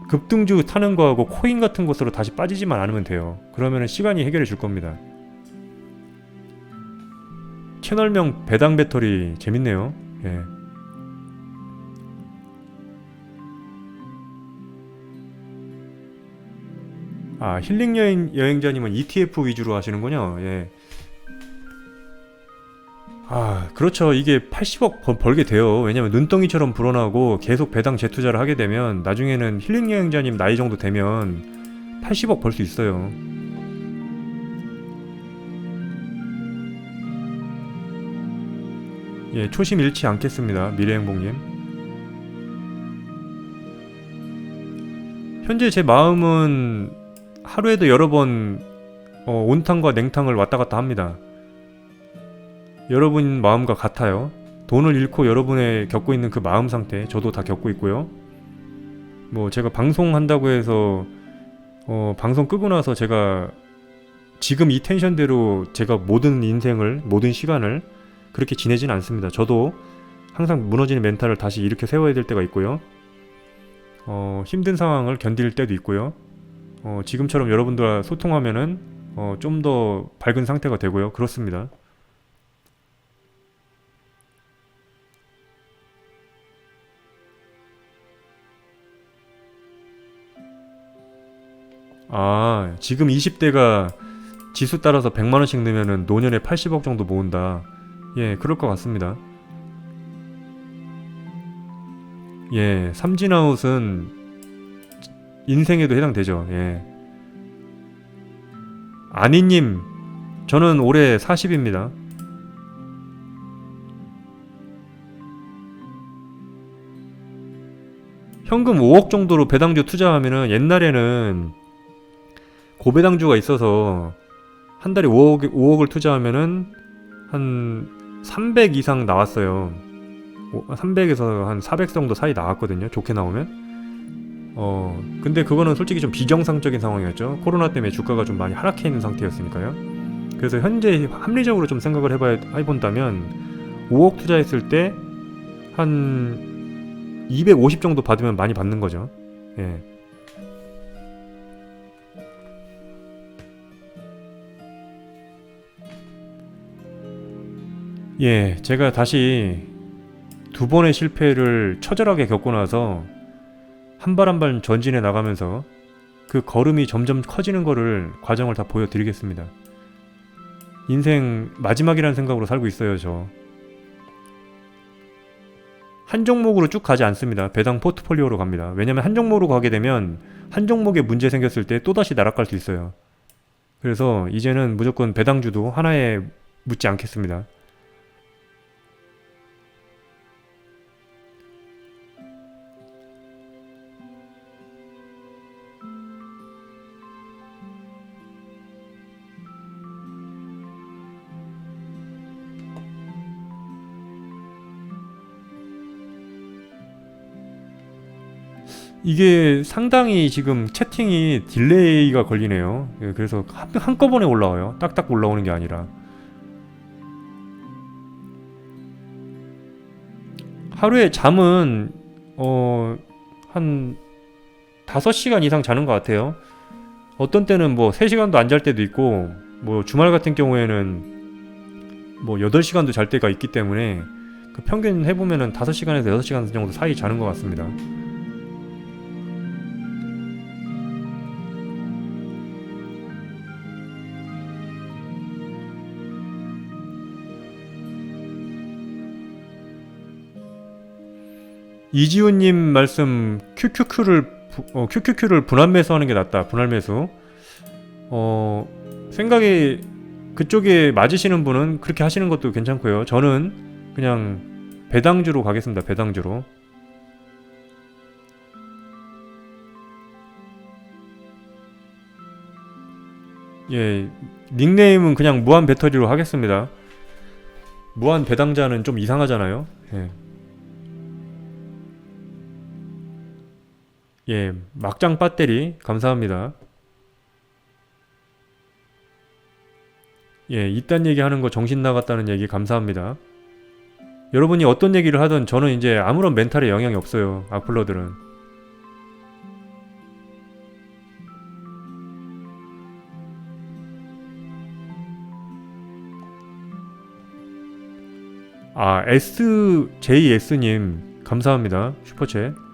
S1: 급등주 타는 거하고 코인 같은 것으로 다시 빠지지만 않으면 돼요. 그러면 시간이 해결해 줄 겁니다. 채널명 배당 배터리 재밌네요. 예. 아, 힐링 여행자님은 ETF 위주로 하시는군요. 예. 아, 그렇죠. 이게 80억 벌게 돼요. 왜냐면 눈덩이처럼 불어나고 계속 배당 재투자를 하게 되면 나중에는 힐링 여행자님 나이 정도 되면 80억 벌 수 있어요. 예, 초심 잃지 않겠습니다. 미래행복님. 현재 제 마음은 하루에도 여러 번 온탕과 냉탕을 왔다 갔다 합니다. 여러분 마음과 같아요. 돈을 잃고 여러분의 겪고 있는 그 마음 상태 저도 다 겪고 있고요. 뭐 제가 방송한다고 해서 방송 끄고 나서 제가 지금 이 텐션대로 제가 모든 인생을 모든 시간을 그렇게 지내진 않습니다. 저도 항상 무너지는 멘탈을 다시 일으켜 세워야 될 때가 있고요. 힘든 상황을 견딜 때도 있고요. 지금처럼 여러분들과 소통하면은 좀 더 밝은 상태가 되고요. 그렇습니다. 아, 지금 20대가 지수 따라서 100만원씩 넣으면은 노년에 80억 정도 모은다. 예, 그럴 것 같습니다. 예, 삼진아웃은 인생에도 해당되죠. 예. 아니님, 저는 올해 40입니다. 현금 5억 정도로 배당주 투자하면은 옛날에는 고배당주가 있어서 한 달에 5억을 투자하면은 한 300 이상 나왔어요. 300에서 한 400 정도 사이 나왔거든요. 좋게 나오면. 근데 그거는 솔직히 좀 비정상적인 상황이었죠. 코로나 때문에 주가가 좀 많이 하락해 있는 상태였으니까요. 그래서 현재 합리적으로 좀 생각을 해본다면 5억 투자했을 때 한 250 정도 받으면 많이 받는 거죠. 예. 예, 제가 다시 두 번의 실패를 처절하게 겪고 나서 한 발 한 발 전진해 나가면서 그 걸음이 점점 커지는 거를 과정을 다 보여드리겠습니다. 인생 마지막이라는 생각으로 살고 있어요, 저. 한 종목으로 쭉 가지 않습니다. 배당 포트폴리오로 갑니다. 왜냐면 한 종목으로 가게 되면 한 종목에 문제 생겼을 때 또다시 날아갈 수 있어요. 그래서 이제는 무조건 배당주도 하나에 묻지 않겠습니다. 이게 상당히 지금 채팅이 딜레이가 걸리네요. 예, 그래서 한꺼번에 올라와요. 딱딱 올라오는 게 아니라. 하루에 잠은 한 5시간 이상 자는 것 같아요. 어떤 때는 뭐 3시간도 안 잘 때도 있고, 뭐 주말 같은 경우에는 뭐 8시간도 잘 때가 있기 때문에 그 평균 해보면은 5시간에서 6시간 정도 사이 자는 것 같습니다. 이지훈님 말씀 QQQ를 분할 매수하는 게 낫다. 분할 매수. 생각이 그쪽에 맞으시는 분은 그렇게 하시는 것도 괜찮고요. 저는 그냥 배당주로 가겠습니다. 배당주로. 예, 닉네임은 그냥 무한 배터리로 하겠습니다. 무한 배당자는 좀 이상하잖아요. 예. 예, 막장 배터리 감사합니다. 예, 이딴 얘기 하는 거 정신 나갔다는 얘기 감사합니다. 여러분이 어떤 얘기를 하든 저는 이제 아무런 멘탈에 영향이 없어요. 악플러들은. 아, SJS님 감사합니다. 슈퍼챗.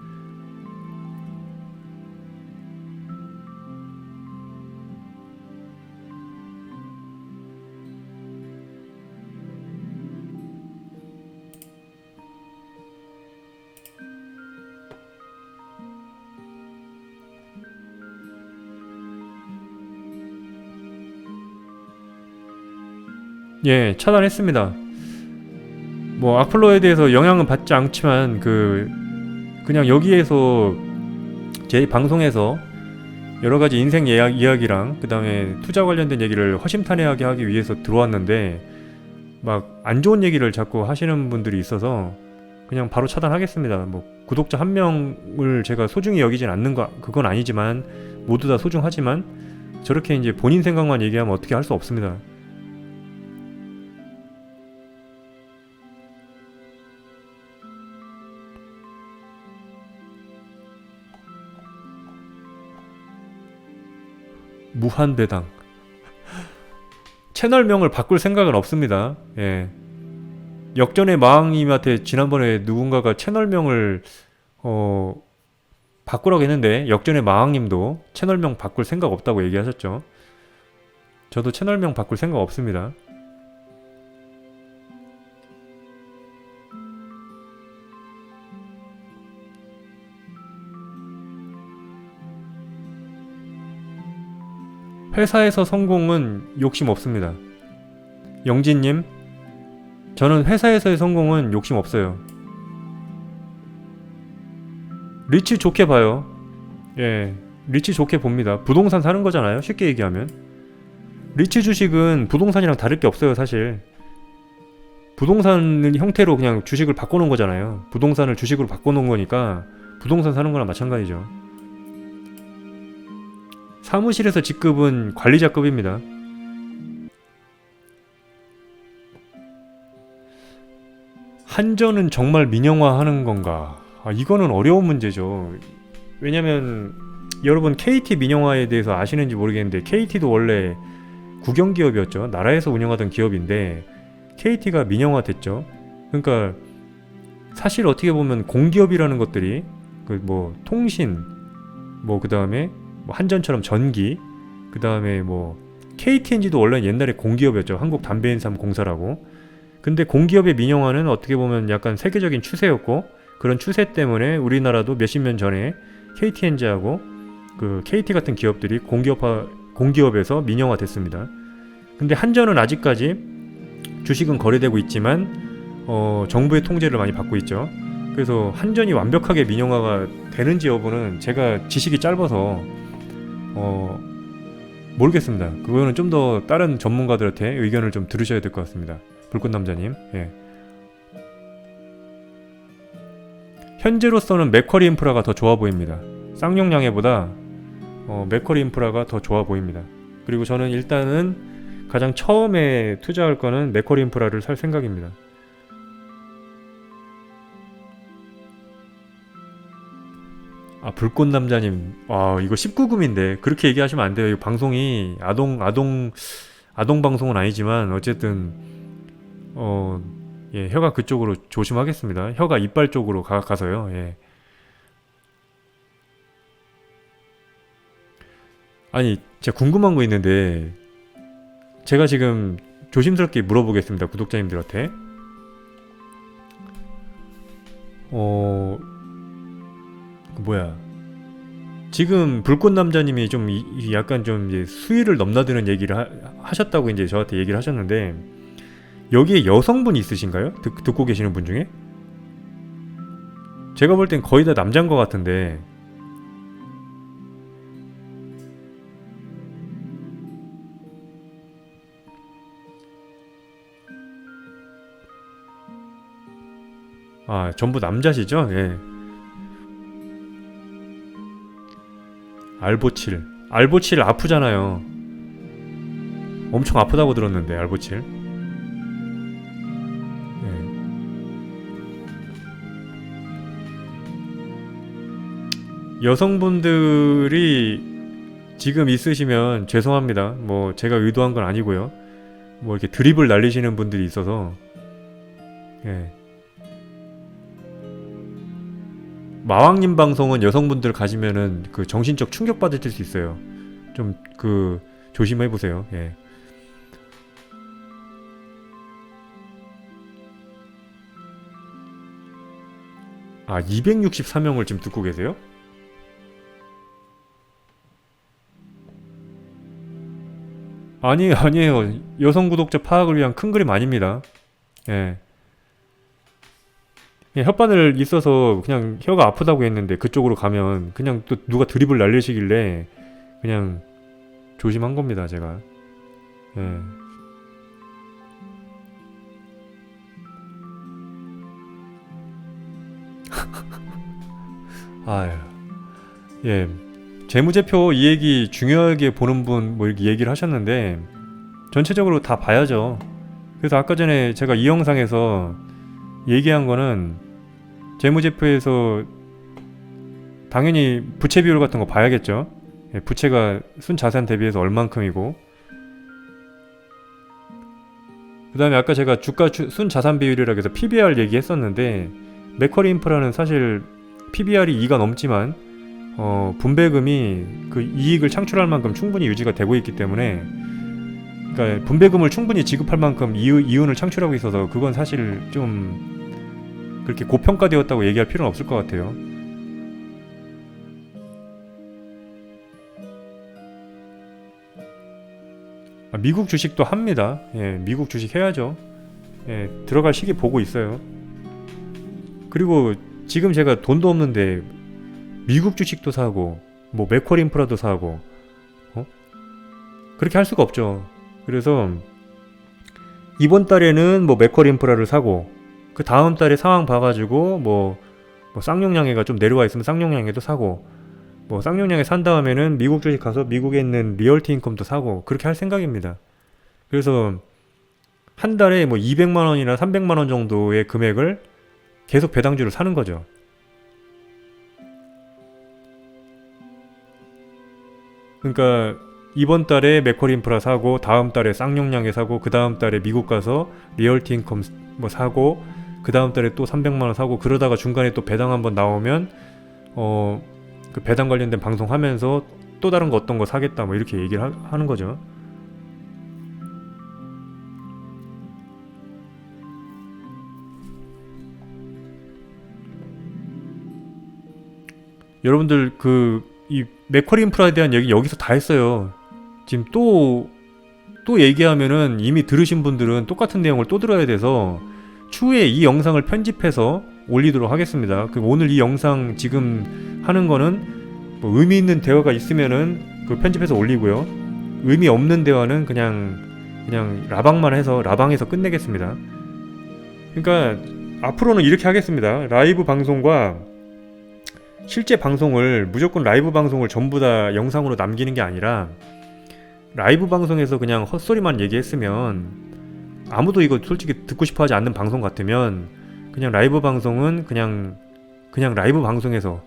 S1: 예, 차단했습니다. 뭐 악플러에 대해서 영향은 받지 않지만 그냥 여기에서 제 방송에서 여러 가지 인생 이야기랑 그 다음에 투자 관련된 얘기를 허심탄회하게 하기 위해서 들어왔는데 막 안 좋은 얘기를 자꾸 하시는 분들이 있어서 그냥 바로 차단하겠습니다. 뭐 구독자 한 명을 제가 소중히 여기진 않는 거 그건 아니지만 모두 다 소중하지만 저렇게 이제 본인 생각만 얘기하면 어떻게 할 수 없습니다. 무한배당 채널명을 바꿀 생각은 없습니다. 예. 역전의 마왕님한테 지난번에 누군가가 채널명을 바꾸라고 했는데 역전의 마왕님도 채널명 바꿀 생각 없다고 얘기하셨죠. 저도 채널명 바꿀 생각 없습니다. 회사에서 성공은 욕심 없습니다. 영진님, 저는 회사에서의 성공은 욕심 없어요. 리치 좋게 봐요. 예, 리치 좋게 봅니다. 부동산 사는 거잖아요. 쉽게 얘기하면. 리치 주식은 부동산이랑 다를 게 없어요, 사실. 부동산 형태로 그냥 주식을 바꿔놓은 거잖아요. 부동산을 주식으로 바꿔놓은 거니까 부동산 사는 거랑 마찬가지죠. 사무실에서 직급은 관리자급입니다. 한전은 정말 민영화하는 건가? 이거는 어려운 문제죠. 왜냐면 여러분 KT 민영화에 대해서 아시는지 모르겠는데 KT도 원래 국영기업이었죠. 나라에서 운영하던 기업인데 KT가 민영화됐죠. 그러니까 사실 어떻게 보면 공기업이라는 것들이 뭐 통신, 뭐 그 다음에 뭐 한전처럼 전기, 그 다음에 뭐 KTNG도 원래 옛날에 공기업이었죠. 한국담배인삼공사라고. 근데 공기업의 민영화는 어떻게 보면 약간 세계적인 추세였고 그런 추세 때문에 우리나라도 몇십 년 전에 KTNG하고 그 KT 같은 기업들이 공기업에서 민영화 됐습니다. 근데 한전은 아직까지 주식은 거래되고 있지만 정부의 통제를 많이 받고 있죠. 그래서 한전이 완벽하게 민영화가 되는지 여부는 제가 지식이 짧아서 모르겠습니다. 그거는 좀 더 다른 전문가들한테 의견을 좀 들으셔야 될 것 같습니다. 불꽃남자님. 예. 현재로서는 맥쿼리 인프라가 더 좋아 보입니다. 쌍용양해보다 맥쿼리 인프라가 더 좋아 보입니다. 그리고 저는 일단은 가장 처음에 투자할 거는 맥쿼리 인프라를 살 생각입니다. 불꽃남자님, 이거 19금인데 그렇게 얘기하시면 안 돼요. 이 방송이 아동 방송은 아니지만 어쨌든 예, 혀가 그쪽으로 조심하겠습니다. 혀가 이빨 쪽으로 가서요. 예. 아니, 제가 궁금한 거 있는데 제가 지금 조심스럽게 물어보겠습니다. 구독자님들한테. 뭐야? 지금 불꽃남자님이 좀 약간 좀 이제 수위를 넘나드는 얘기를 하셨다고 이제 저한테 얘기를 하셨는데 여기에 여성분이 있으신가요? 듣고 계시는 분 중에? 제가 볼 땐 거의 다 남자인 것 같은데 전부 남자시죠? 예. 알보칠 아프잖아요. 엄청 아프다고 들었는데 알보칠. 여성분들이 지금 있으시면 죄송합니다. 뭐 제가 의도한 건 아니고요. 뭐 이렇게 드립을 날리시는 분들이 있어서 예. 마왕님 방송은 여성분들 가시면은 그 정신적 충격 받으실 수 있어요. 좀 조심해 보세요. 예. 264명을 지금 듣고 계세요? 아니에요, 아니에요. 여성 구독자 파악을 위한 큰 그림 아닙니다. 예. 그냥 혓바늘 있어서 그냥 혀가 아프다고 했는데 그쪽으로 가면 그냥 또 누가 드립을 날리시길래 그냥 조심한 겁니다, 제가. 예. 아유. 예. 재무제표 이 얘기 중요하게 보는 분 뭐 이렇게 얘기를 하셨는데 전체적으로 다 봐야죠. 그래서 아까 전에 제가 이 영상에서 얘기한 거는 재무제표에서 당연히 부채 비율 같은 거 봐야겠죠. 예, 부채가 순자산 대비해서 얼만큼이고, 그 다음에 아까 제가 주가 순자산 비율이라고 해서 PBR 얘기했었는데, 맥쿼리 인프라는 사실 PBR이 2가 넘지만 분배금이 그 이익을 창출할 만큼 충분히 유지가 되고 있기 때문에, 그러니까 분배금을 충분히 지급할 만큼 이윤을 창출하고 있어서 그건 사실 좀 그렇게 고평가되었다고 얘기할 필요는 없을 것 같아요. 미국 주식도 합니다. 예, 미국 주식 해야죠. 예, 들어갈 시기 보고 있어요. 그리고 지금 제가 돈도 없는데 미국 주식도 사고 뭐 맥쿼리 인프라도 사고 그렇게 할 수가 없죠. 그래서 이번 달에는 뭐 맥쿼리 인프라를 사고 그 다음 달에 상황 봐가지고 뭐 쌍용량해가 좀 내려와 있으면 쌍용량해도 사고, 뭐 쌍용량해 산 다음에는 미국 주식 가서 미국에 있는 리얼티 인컴도 사고 그렇게 할 생각입니다. 그래서 한 달에 뭐 200만 원이나 300만 원 정도의 금액을 계속 배당주를 사는 거죠. 그러니까 이번 달에 맥쿼리 인프라 사고, 다음 달에 쌍용량해 사고, 그 다음 달에 미국 가서 리얼티 인컴 뭐 사고, 그 다음 달에 또 300만 원 사고, 그러다가 중간에 또 배당 한번 나오면 그 배당 관련된 방송 하면서 또 다른 거 어떤 거 사겠다 뭐 이렇게 얘기를 하는 거죠. 여러분들 이 맥쿼리 인프라에 대한 얘기 여기서 다 했어요. 지금 또 얘기하면은 이미 들으신 분들은 똑같은 내용을 또 들어야 돼서 추후에 이 영상을 편집해서 올리도록 하겠습니다. 오늘 이 영상 지금 하는 거는 뭐 의미 있는 대화가 있으면은 그 편집해서 올리고요. 의미 없는 대화는 그냥 라방에서 끝내겠습니다. 그러니까 앞으로는 이렇게 하겠습니다. 라이브 방송과 실제 방송을 무조건 라이브 방송을 전부 다 영상으로 남기는 게 아니라, 라이브 방송에서 그냥 헛소리만 얘기했으면 아무도 이거 솔직히 듣고 싶어 하지 않는 방송 같으면 그냥 라이브 방송은 그냥 라이브 방송에서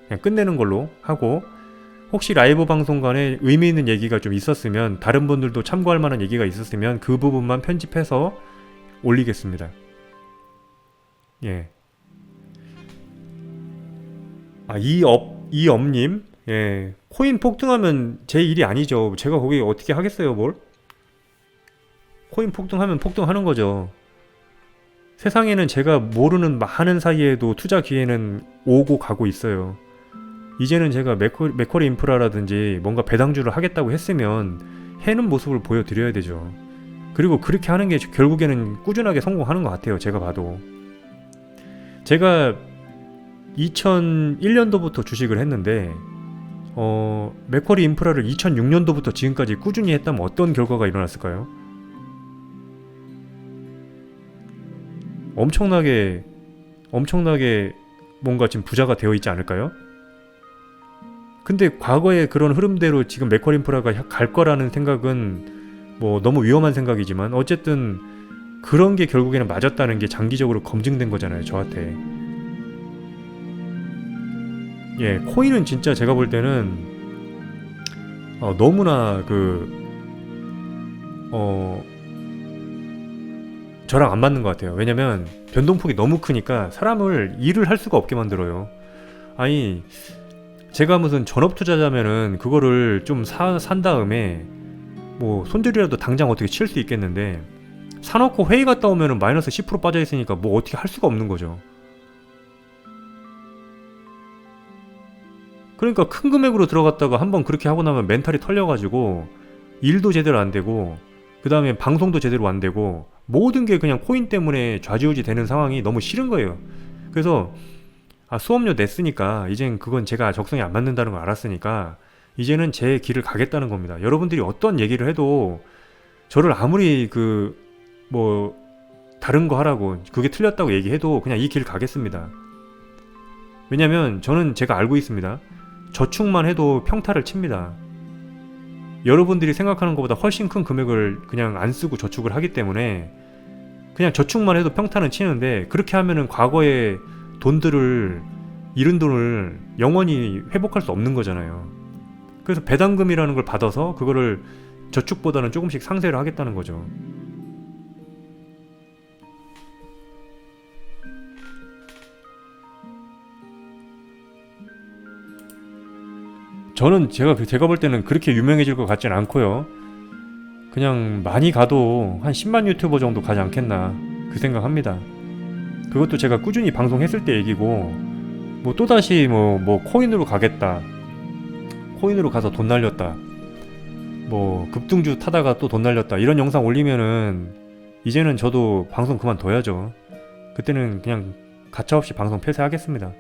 S1: 그냥 끝내는 걸로 하고, 혹시 라이브 방송 간에 의미 있는 얘기가 좀 있었으면, 다른 분들도 참고할 만한 얘기가 있었으면 그 부분만 편집해서 올리겠습니다. 예. 이업님, 예, 코인 폭등하면 제 일이 아니죠. 제가 거기 어떻게 하겠어요, 뭘? 코인 폭등하면 폭등하는 거죠. 세상에는 제가 모르는 많은 사이에도 투자 기회는 오고 가고 있어요. 이제는 제가 맥쿼리 인프라라든지 뭔가 배당주를 하겠다고 했으면 해는 모습을 보여드려야 되죠. 그리고 그렇게 하는 게 결국에는 꾸준하게 성공하는 것 같아요, 제가 봐도. 제가 2001년도부터 주식을 했는데 맥쿼리 인프라를 2006년도부터 지금까지 꾸준히 했다면 어떤 결과가 일어났을까요? 엄청나게 뭔가 지금 부자가 되어 있지 않을까요? 근데 과거의 그런 흐름대로 지금 맥쿼리 인프라가 갈 거라는 생각은 뭐 너무 위험한 생각이지만, 어쨌든 그런 게 결국에는 맞았다는 게 장기적으로 검증된 거잖아요, 저한테. 예, 코인은 진짜 제가 볼 때는 너무나 저랑 안 맞는 것 같아요. 왜냐면 변동폭이 너무 크니까 사람을 일을 할 수가 없게 만들어요. 아니, 제가 무슨 전업 투자자면은 그거를 좀 산 다음에 뭐 손절이라도 당장 어떻게 칠 수 있겠는데, 사놓고 회의 갔다 오면은 마이너스 10% 빠져 있으니까 뭐 어떻게 할 수가 없는 거죠. 그러니까 큰 금액으로 들어갔다가 한번 그렇게 하고 나면 멘탈이 털려가지고 일도 제대로 안 되고 그 다음에 방송도 제대로 안 되고 모든 게 그냥 코인 때문에 좌지우지 되는 상황이 너무 싫은 거예요. 그래서 수업료 냈으니까 이젠 그건 제가 적성에 안 맞는다는 걸 알았으니까 이제는 제 길을 가겠다는 겁니다. 여러분들이 어떤 얘기를 해도 저를 아무리 다른 거 하라고 그게 틀렸다고 얘기해도 그냥 이 길 가겠습니다. 왜냐면 저는 제가 알고 있습니다. 저축만 해도 평타를 칩니다. 여러분들이 생각하는 것보다 훨씬 큰 금액을 그냥 안 쓰고 저축을 하기 때문에 그냥 저축만 해도 평타는 치는데, 그렇게 하면은 과거에 잃은 돈을 영원히 회복할 수 없는 거잖아요. 그래서 배당금이라는 걸 받아서 그거를 저축보다는 조금씩 상쇄를 하겠다는 거죠. 저는 제가 볼 때는 그렇게 유명해질 것 같진 않고요. 그냥 많이 가도 한 10만 유튜버 정도 가지 않겠나 그 생각합니다. 그것도 제가 꾸준히 방송했을 때 얘기고, 또다시 코인으로 가겠다, 코인으로 가서 돈 날렸다, 급등주 타다가 또 돈 날렸다 이런 영상 올리면은 이제는 저도 방송 그만둬야죠. 그때는 그냥 가차없이 방송 폐쇄하겠습니다.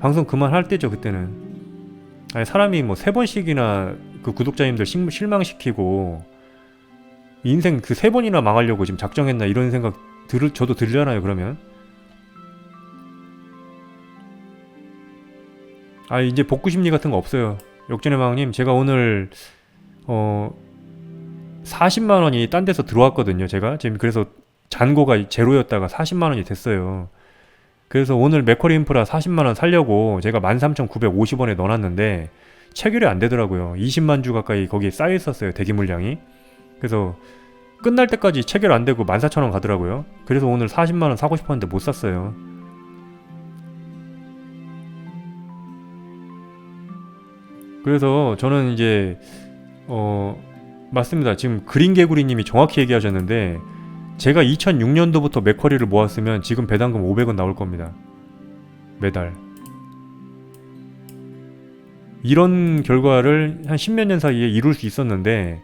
S1: 방송 그만할 때죠 그때는. 사람이 3번씩이나 그 구독자님들 실망시키고 인생 그 3번이나 망하려고 지금 작정했나 이런 생각 저도 들잖아요. 그러면 이제 복구심리 같은 거 없어요. 역전의 마왕님, 제가 오늘 40만원이 딴 데서 들어왔거든요. 제가 지금 그래서 잔고가 제로였다가 40만원이 됐어요. 그래서 오늘 맥쿼리 인프라 40만원 살려고 제가 13,950원에 넣어놨는데 체결이 안 되더라고요. 20만 주 가까이 거기에 쌓여 있었어요, 대기 물량이. 그래서 끝날 때까지 체결 안 되고 14,000원 가더라고요. 그래서 오늘 40만원 사고 싶었는데 못 샀어요. 그래서 저는 이제 맞습니다. 지금 그린개구리님이 정확히 얘기하셨는데, 제가 2006년도부터 맥쿼리를 모았으면 지금 배당금 500원 나올 겁니다. 매달. 이런 결과를 한 10몇 년 사이에 이룰 수 있었는데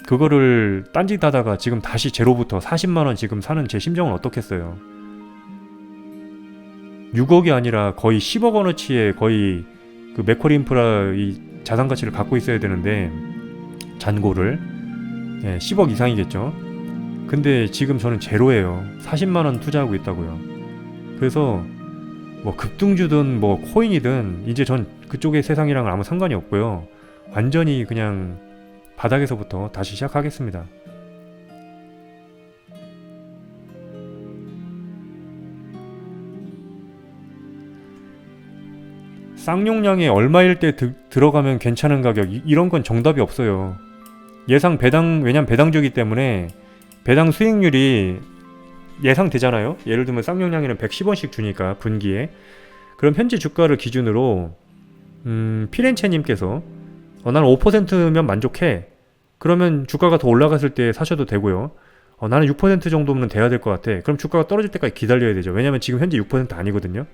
S1: 그거를 딴짓 하다가 지금 다시 제로부터 40만원 지금 사는 제 심정은 어떻겠어요. 6억이 아니라 거의 10억 원어치의 거의 그 맥쿼리 인프라 이 자산 가치를 갖고 있어야 되는데, 잔고를 10억 이상이겠죠. 근데 지금 저는 제로예요. 40만원 투자하고 있다고요. 그래서 급등주든 코인이든 이제 전 그쪽의 세상이랑은 아무 상관이 없고요. 완전히 그냥 바닥에서부터 다시 시작하겠습니다. 쌍용량에 얼마일 때 들어가면 괜찮은 가격, 이런 건 정답이 없어요. 왜냐면 배당주기 때문에 배당 수익률이 예상되잖아요. 예를 들면 쌍용량에는 110원씩 주니까 분기에. 그럼 현재 주가를 기준으로 피렌체님께서 나는 5%면 만족해. 그러면 주가가 더 올라갔을 때 사셔도 되고요. 나는 6% 정도면 돼야 될 것 같아. 그럼 주가가 떨어질 때까지 기다려야 되죠. 왜냐면 지금 현재 6% 아니거든요.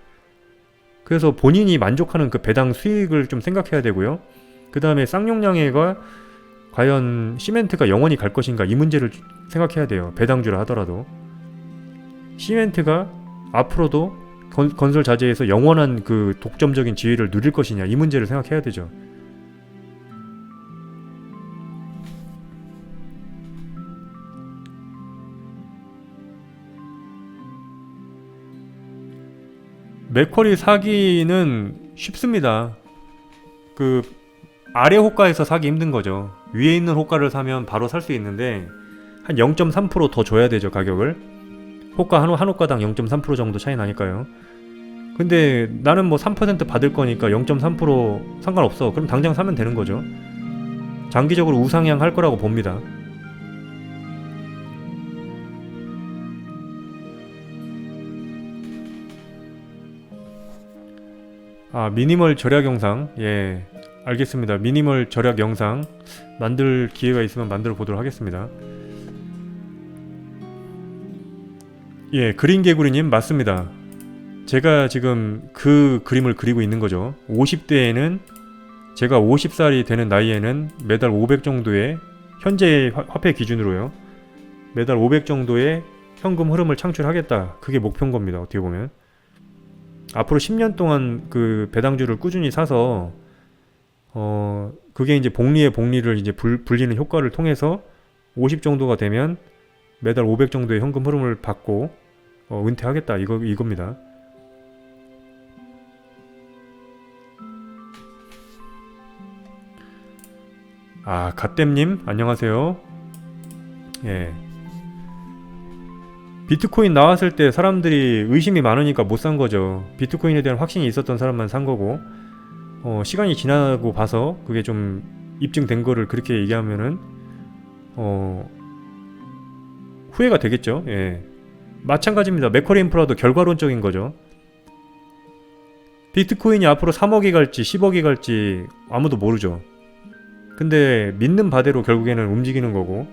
S1: 그래서 본인이 만족하는 그 배당 수익을 좀 생각해야 되고요. 그 다음에 쌍용량회가 과연 시멘트가 영원히 갈 것인가, 이 문제를 생각해야 돼요. 배당주라 하더라도 시멘트가 앞으로도 건설 자재에서 영원한 그 독점적인 지위를 누릴 것이냐, 이 문제를 생각해야 되죠. 맥쿼리 사기는 쉽습니다. 그 아래 호가에서 사기 힘든 거죠. 위에 있는 호가를 사면 바로 살 수 있는데 한 0.3% 더 줘야 되죠, 가격을. 호가 한 호가당 0.3% 정도 차이 나니까요. 근데 나는 3% 받을 거니까 0.3% 상관없어. 그럼 당장 사면 되는 거죠. 장기적으로 우상향 할 거라고 봅니다. 미니멀 절약 영상. 알겠습니다. 미니멀 절약 영상 만들 기회가 있으면 만들어 보도록 하겠습니다. 그린개구리님 맞습니다. 제가 지금 그 그림을 그리고 있는 거죠. 50대에는 제가 50살이 되는 나이에는 매달 500 정도의 현재 화폐 기준으로요. 매달 500 정도의 현금 흐름을 창출하겠다. 그게 목표인 겁니다. 어떻게 보면. 앞으로 10년 동안 그 배당주를 꾸준히 사서 그게 이제 복리의 복리를 이제 불리는 효과를 통해서 50 정도가 되면 매달 500 정도의 현금 흐름을 받고 은퇴하겠다. 이겁니다. 아, 갓댐님 안녕하세요. 예. 비트코인 나왔을 때 사람들이 의심이 많으니까 못 산 거죠. 비트코인에 대한 확신이 있었던 사람만 산 거고, 시간이 지나고 봐서 그게 좀 입증된 거를 그렇게 얘기하면은 후회가 되겠죠. 예. 마찬가지입니다. 맥쿼리 인프라도 결과론적인 거죠. 비트코인이 앞으로 3억이 갈지 10억이 갈지 아무도 모르죠. 근데 믿는 바대로 결국에는 움직이는 거고,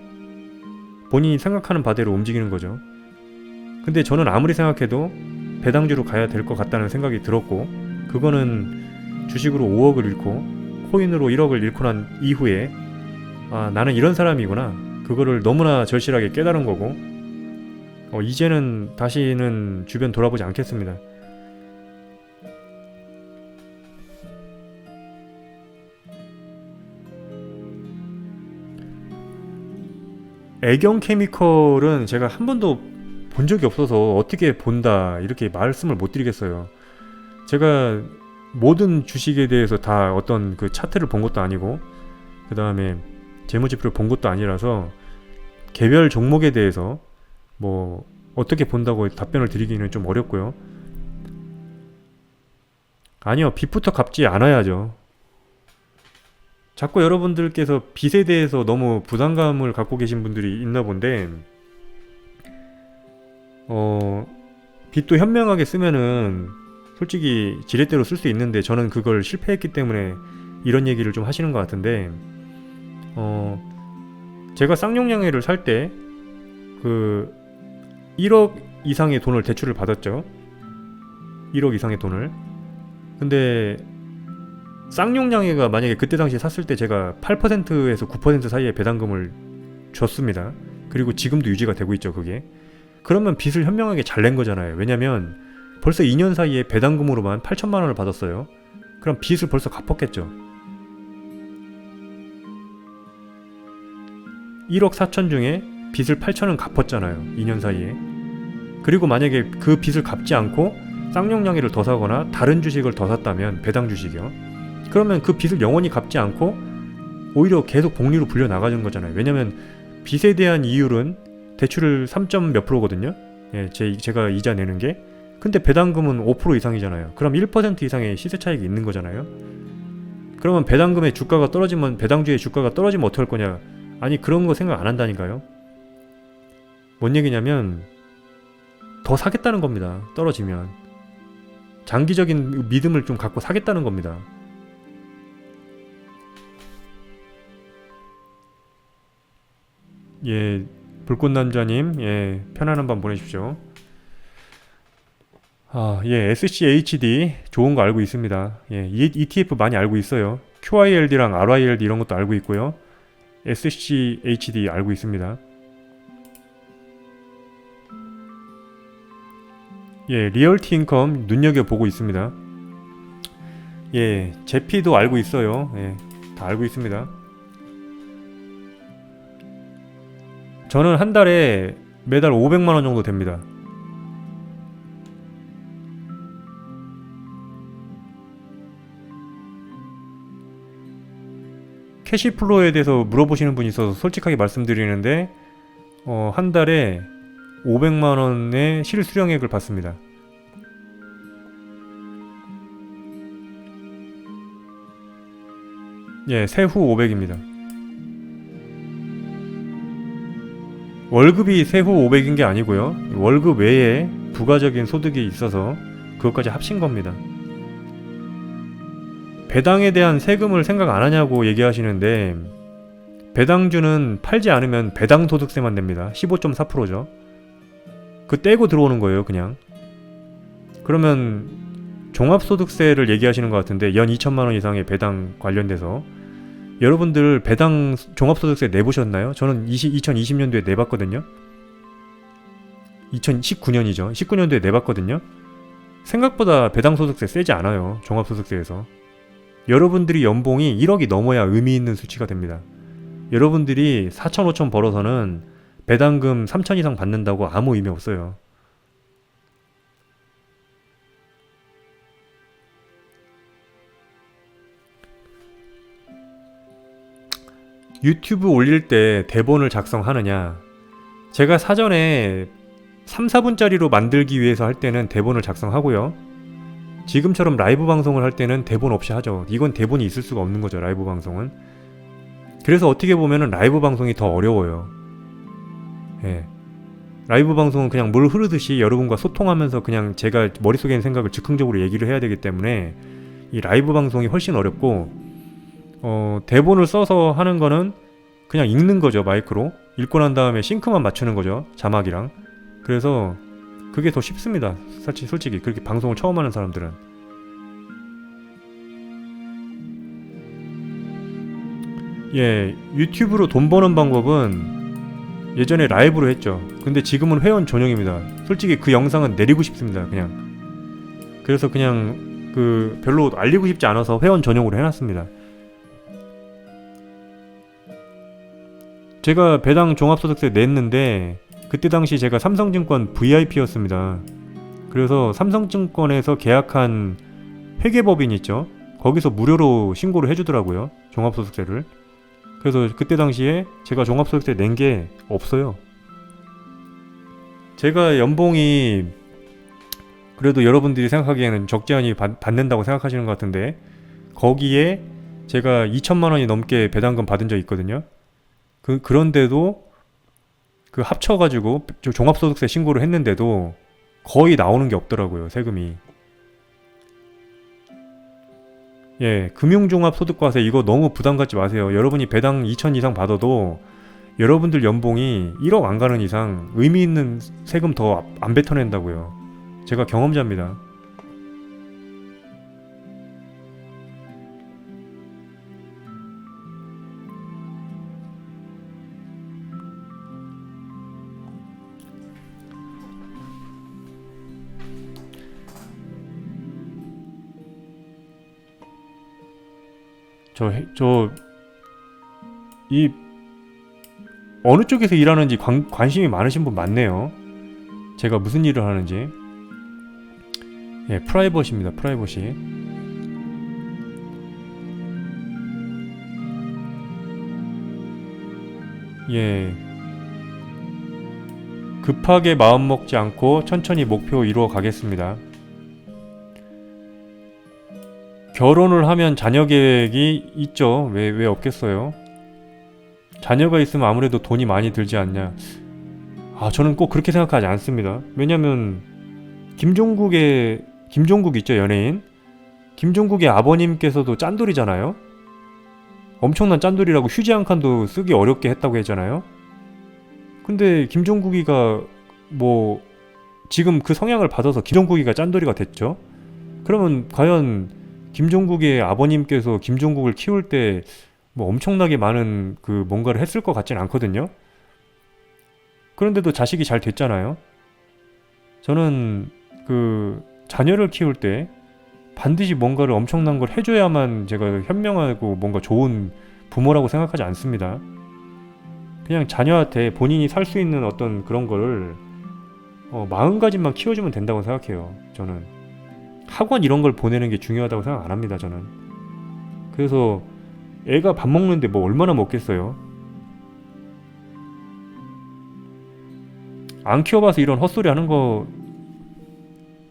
S1: 본인이 생각하는 바대로 움직이는 거죠. 근데 저는 아무리 생각해도 배당주로 가야 될 것 같다는 생각이 들었고, 그거는 주식으로 5억을 잃고 코인으로 1억을 잃고 난 이후에 아, 나는 이런 사람이구나, 그거를 너무나 절실하게 깨달은 거고, 이제는 다시는 주변 돌아보지 않겠습니다. 애경 케미컬은 제가 한 번도 본 적이 없어서 어떻게 본다 이렇게 말씀을 못 드리겠어요. 제가 모든 주식에 대해서 다 어떤 그 차트를 본 것도 아니고, 그 다음에 재무지표를 본 것도 아니라서 개별 종목에 대해서 뭐 어떻게 본다고 답변을 드리기는 좀 어렵고요. 아니요, 빚부터 갚지 않아야죠. 자꾸 여러분들께서 빚에 대해서 너무 부담감을 갖고 계신 분들이 있나 본데, 빚도 현명하게 쓰면은 솔직히 지렛대로 쓸 수 있는데, 저는 그걸 실패했기 때문에 이런 얘기를 좀 하시는 것 같은데, 제가 쌍용양해를 살 때 그 1억 이상의 돈을 대출을 받았죠. 1억 이상의 돈을. 근데 쌍용양해가 만약에 그때 당시에 샀을 때 제가 8%에서 9% 사이의 배당금을 줬습니다. 그리고 지금도 유지가 되고 있죠, 그게. 그러면 빚을 현명하게 잘 낸 거잖아요. 왜냐면 벌써 2년 사이에 배당금으로만 8천만 원을 받았어요. 그럼 빚을 벌써 갚았겠죠. 1억 4천 중에 빚을 8천은 갚았잖아요. 2년 사이에. 그리고 만약에 그 빚을 갚지 않고 쌍용양해를 더 사거나 다른 주식을 더 샀다면, 배당 주식이요, 그러면 그 빚을 영원히 갚지 않고 오히려 계속 복리로 불려 나가는 거잖아요. 왜냐면 빚에 대한 이율은 대출을 3점 몇 %거든요. 예, 제가 이자 내는 게. 근데 배당금은 5% 이상이잖아요. 그럼 1% 이상의 시세 차익이 있는 거잖아요. 그러면 배당금의 주가가 떨어지면, 배당주의 주가가 떨어지면 어떡할 거냐? 아니, 그런 거 생각 안 한다니까요. 뭔 얘기냐면 더 사겠다는 겁니다. 떨어지면 장기적인 믿음을 좀 갖고 사겠다는 겁니다. 예, 불꽃남자님, 예, 편안한 밤 보내십시오. 아, 예, SCHD 좋은 거 알고 있습니다. 예, ETF 많이 알고 있어요. QILD랑 RYLD 이런 것도 알고 있고요. SCHD 알고 있습니다. 예, 리얼티 인컴 눈여겨보고 있습니다. 예, 제피도 알고 있어요. 예, 다 알고 있습니다. 저는 한 달에 매달 500만 원 정도 됩니다. 캐시플로우에 대해서 물어보시는 분이 있어서 솔직하게 말씀드리는데, 한 달에 500만 원의 실수령액을 받습니다. 예, 세후 500입니다. 월급이 세후 500인 게 아니고요. 월급 외에 부가적인 소득이 있어서 그것까지 합친 겁니다. 배당에 대한 세금을 생각 안 하냐고 얘기하시는데, 배당주는 팔지 않으면 배당 소득세만 냅니다. 15.4%죠. 그 떼고 들어오는 거예요, 그냥. 그러면 종합소득세를 얘기하시는 것 같은데 연 2천만 원 이상의 배당 관련돼서 여러분들 배당 종합소득세 내보셨나요? 저는 2020년도에 내봤거든요. 2019년이죠. 19년도에 내봤거든요. 생각보다 배당 소득세 세지 않아요. 종합소득세에서. 여러분들이 연봉이 1억이 넘어야 의미 있는 수치가 됩니다. 여러분들이 4천 5천 벌어서는 배당금 3천 이상 받는다고 아무 의미 없어요. 유튜브 올릴 때 대본을 작성하느냐? 제가 사전에 3, 4분짜리로 만들기 위해서 할 때는 대본을 작성하고요. 지금처럼 라이브 방송을 할 때는 대본 없이 하죠. 이건 대본이 있을 수가 없는 거죠, 라이브 방송은. 그래서 어떻게 보면은 라이브 방송이 더 어려워요. 예. 라이브 방송은 그냥 물 흐르듯이 여러분과 소통하면서 그냥 제가 머릿속에 있는 생각을 즉흥적으로 얘기를 해야 되기 때문에 이 라이브 방송이 훨씬 어렵고, 대본을 써서 하는 거는 그냥 읽는 거죠, 마이크로. 읽고 난 다음에 싱크만 맞추는 거죠, 자막이랑. 그래서 그게 더 쉽습니다, 솔직히. 그렇게 방송을 처음 하는 사람들은. 예, 유튜브로 돈 버는 방법은 예전에 라이브로 했죠. 근데 지금은 회원 전용입니다. 솔직히 그 영상은 내리고 싶습니다, 그냥. 그래서 그냥 별로 알리고 싶지 않아서 회원 전용으로 해놨습니다. 제가 배당 종합소득세 냈는데 그때 당시 제가 삼성증권 VIP였습니다. 그래서 삼성증권에서 계약한 회계법인 있죠? 거기서 무료로 신고를 해주더라고요, 종합소득세를. 그래서 그때 당시에 제가 종합소득세 낸 게 없어요. 제가 연봉이 그래도 여러분들이 생각하기에는 적지 않이 받는다고 생각하시는 것 같은데, 거기에 제가 2천만 원이 넘게 배당금 받은 적 있거든요. 그런데도 합쳐가지고 종합소득세 신고를 했는데도 거의 나오는 게 없더라고요, 세금이. 예, 금융종합소득과세 이거 너무 부담 갖지 마세요. 여러분이 배당 2천 이상 받아도 여러분들 연봉이 1억 안 가는 이상 의미 있는 세금 더 안 뱉어낸다고요. 제가 경험자입니다. 이 어느 쪽에서 일하는지 관심이 많으신 분 많네요. 제가 무슨 일을 하는지. 예, 프라이버시입니다, 프라이버시. 예. 급하게 마음 먹지 않고 천천히 목표 이루어 가겠습니다. 결혼을 하면 자녀 계획이 있죠. 왜 없겠어요? 자녀가 있으면 아무래도 돈이 많이 들지 않냐. 저는 꼭 그렇게 생각하지 않습니다. 왜냐면 김종국 있죠, 연예인. 김종국의 아버님께서도 짠돌이잖아요. 엄청난 짠돌이라고 휴지 한 칸도 쓰기 어렵게 했다고 했잖아요. 근데 김종국이가 지금 그 성향을 받아서 김종국이가 짠돌이가 됐죠. 그러면 과연 김종국의 아버님께서 김종국을 키울 때 엄청나게 많은 뭔가를 했을 것 같진 않거든요. 그런데도 자식이 잘 됐잖아요. 저는 자녀를 키울 때 반드시 뭔가를 엄청난 걸 해줘야만 제가 현명하고 뭔가 좋은 부모라고 생각하지 않습니다. 그냥 자녀한테 본인이 살 수 있는 어떤 그런 거를 마음가짐만 키워주면 된다고 생각해요. 저는 학원 이런 걸 보내는 게 중요하다고 생각 안 합니다, 저는. 그래서 애가 밥 먹는데 얼마나 먹겠어요? 안 키워봐서 이런 헛소리 하는 거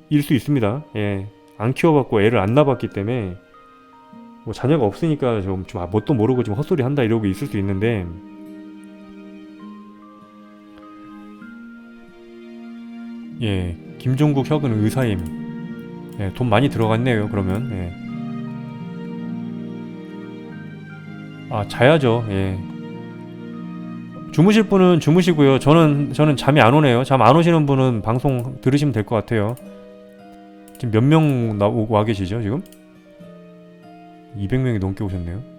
S1: 일 수 있습니다. 예, 안 키워봤고 애를 안 낳아봤기 때문에 자녀가 없으니까 좀 뭣도 모르고 지금 헛소리 한다 이러고 있을 수 있는데, 예, 김종국 혁은 의사임. 예, 돈 많이 들어갔네요, 그러면. 예. 자야죠. 예. 주무실 분은 주무시고요. 저는 잠이 안 오네요. 잠 안 오시는 분은 방송 들으시면 될 것 같아요. 지금 몇 명 와 계시죠 지금? 200명이 넘게 오셨네요.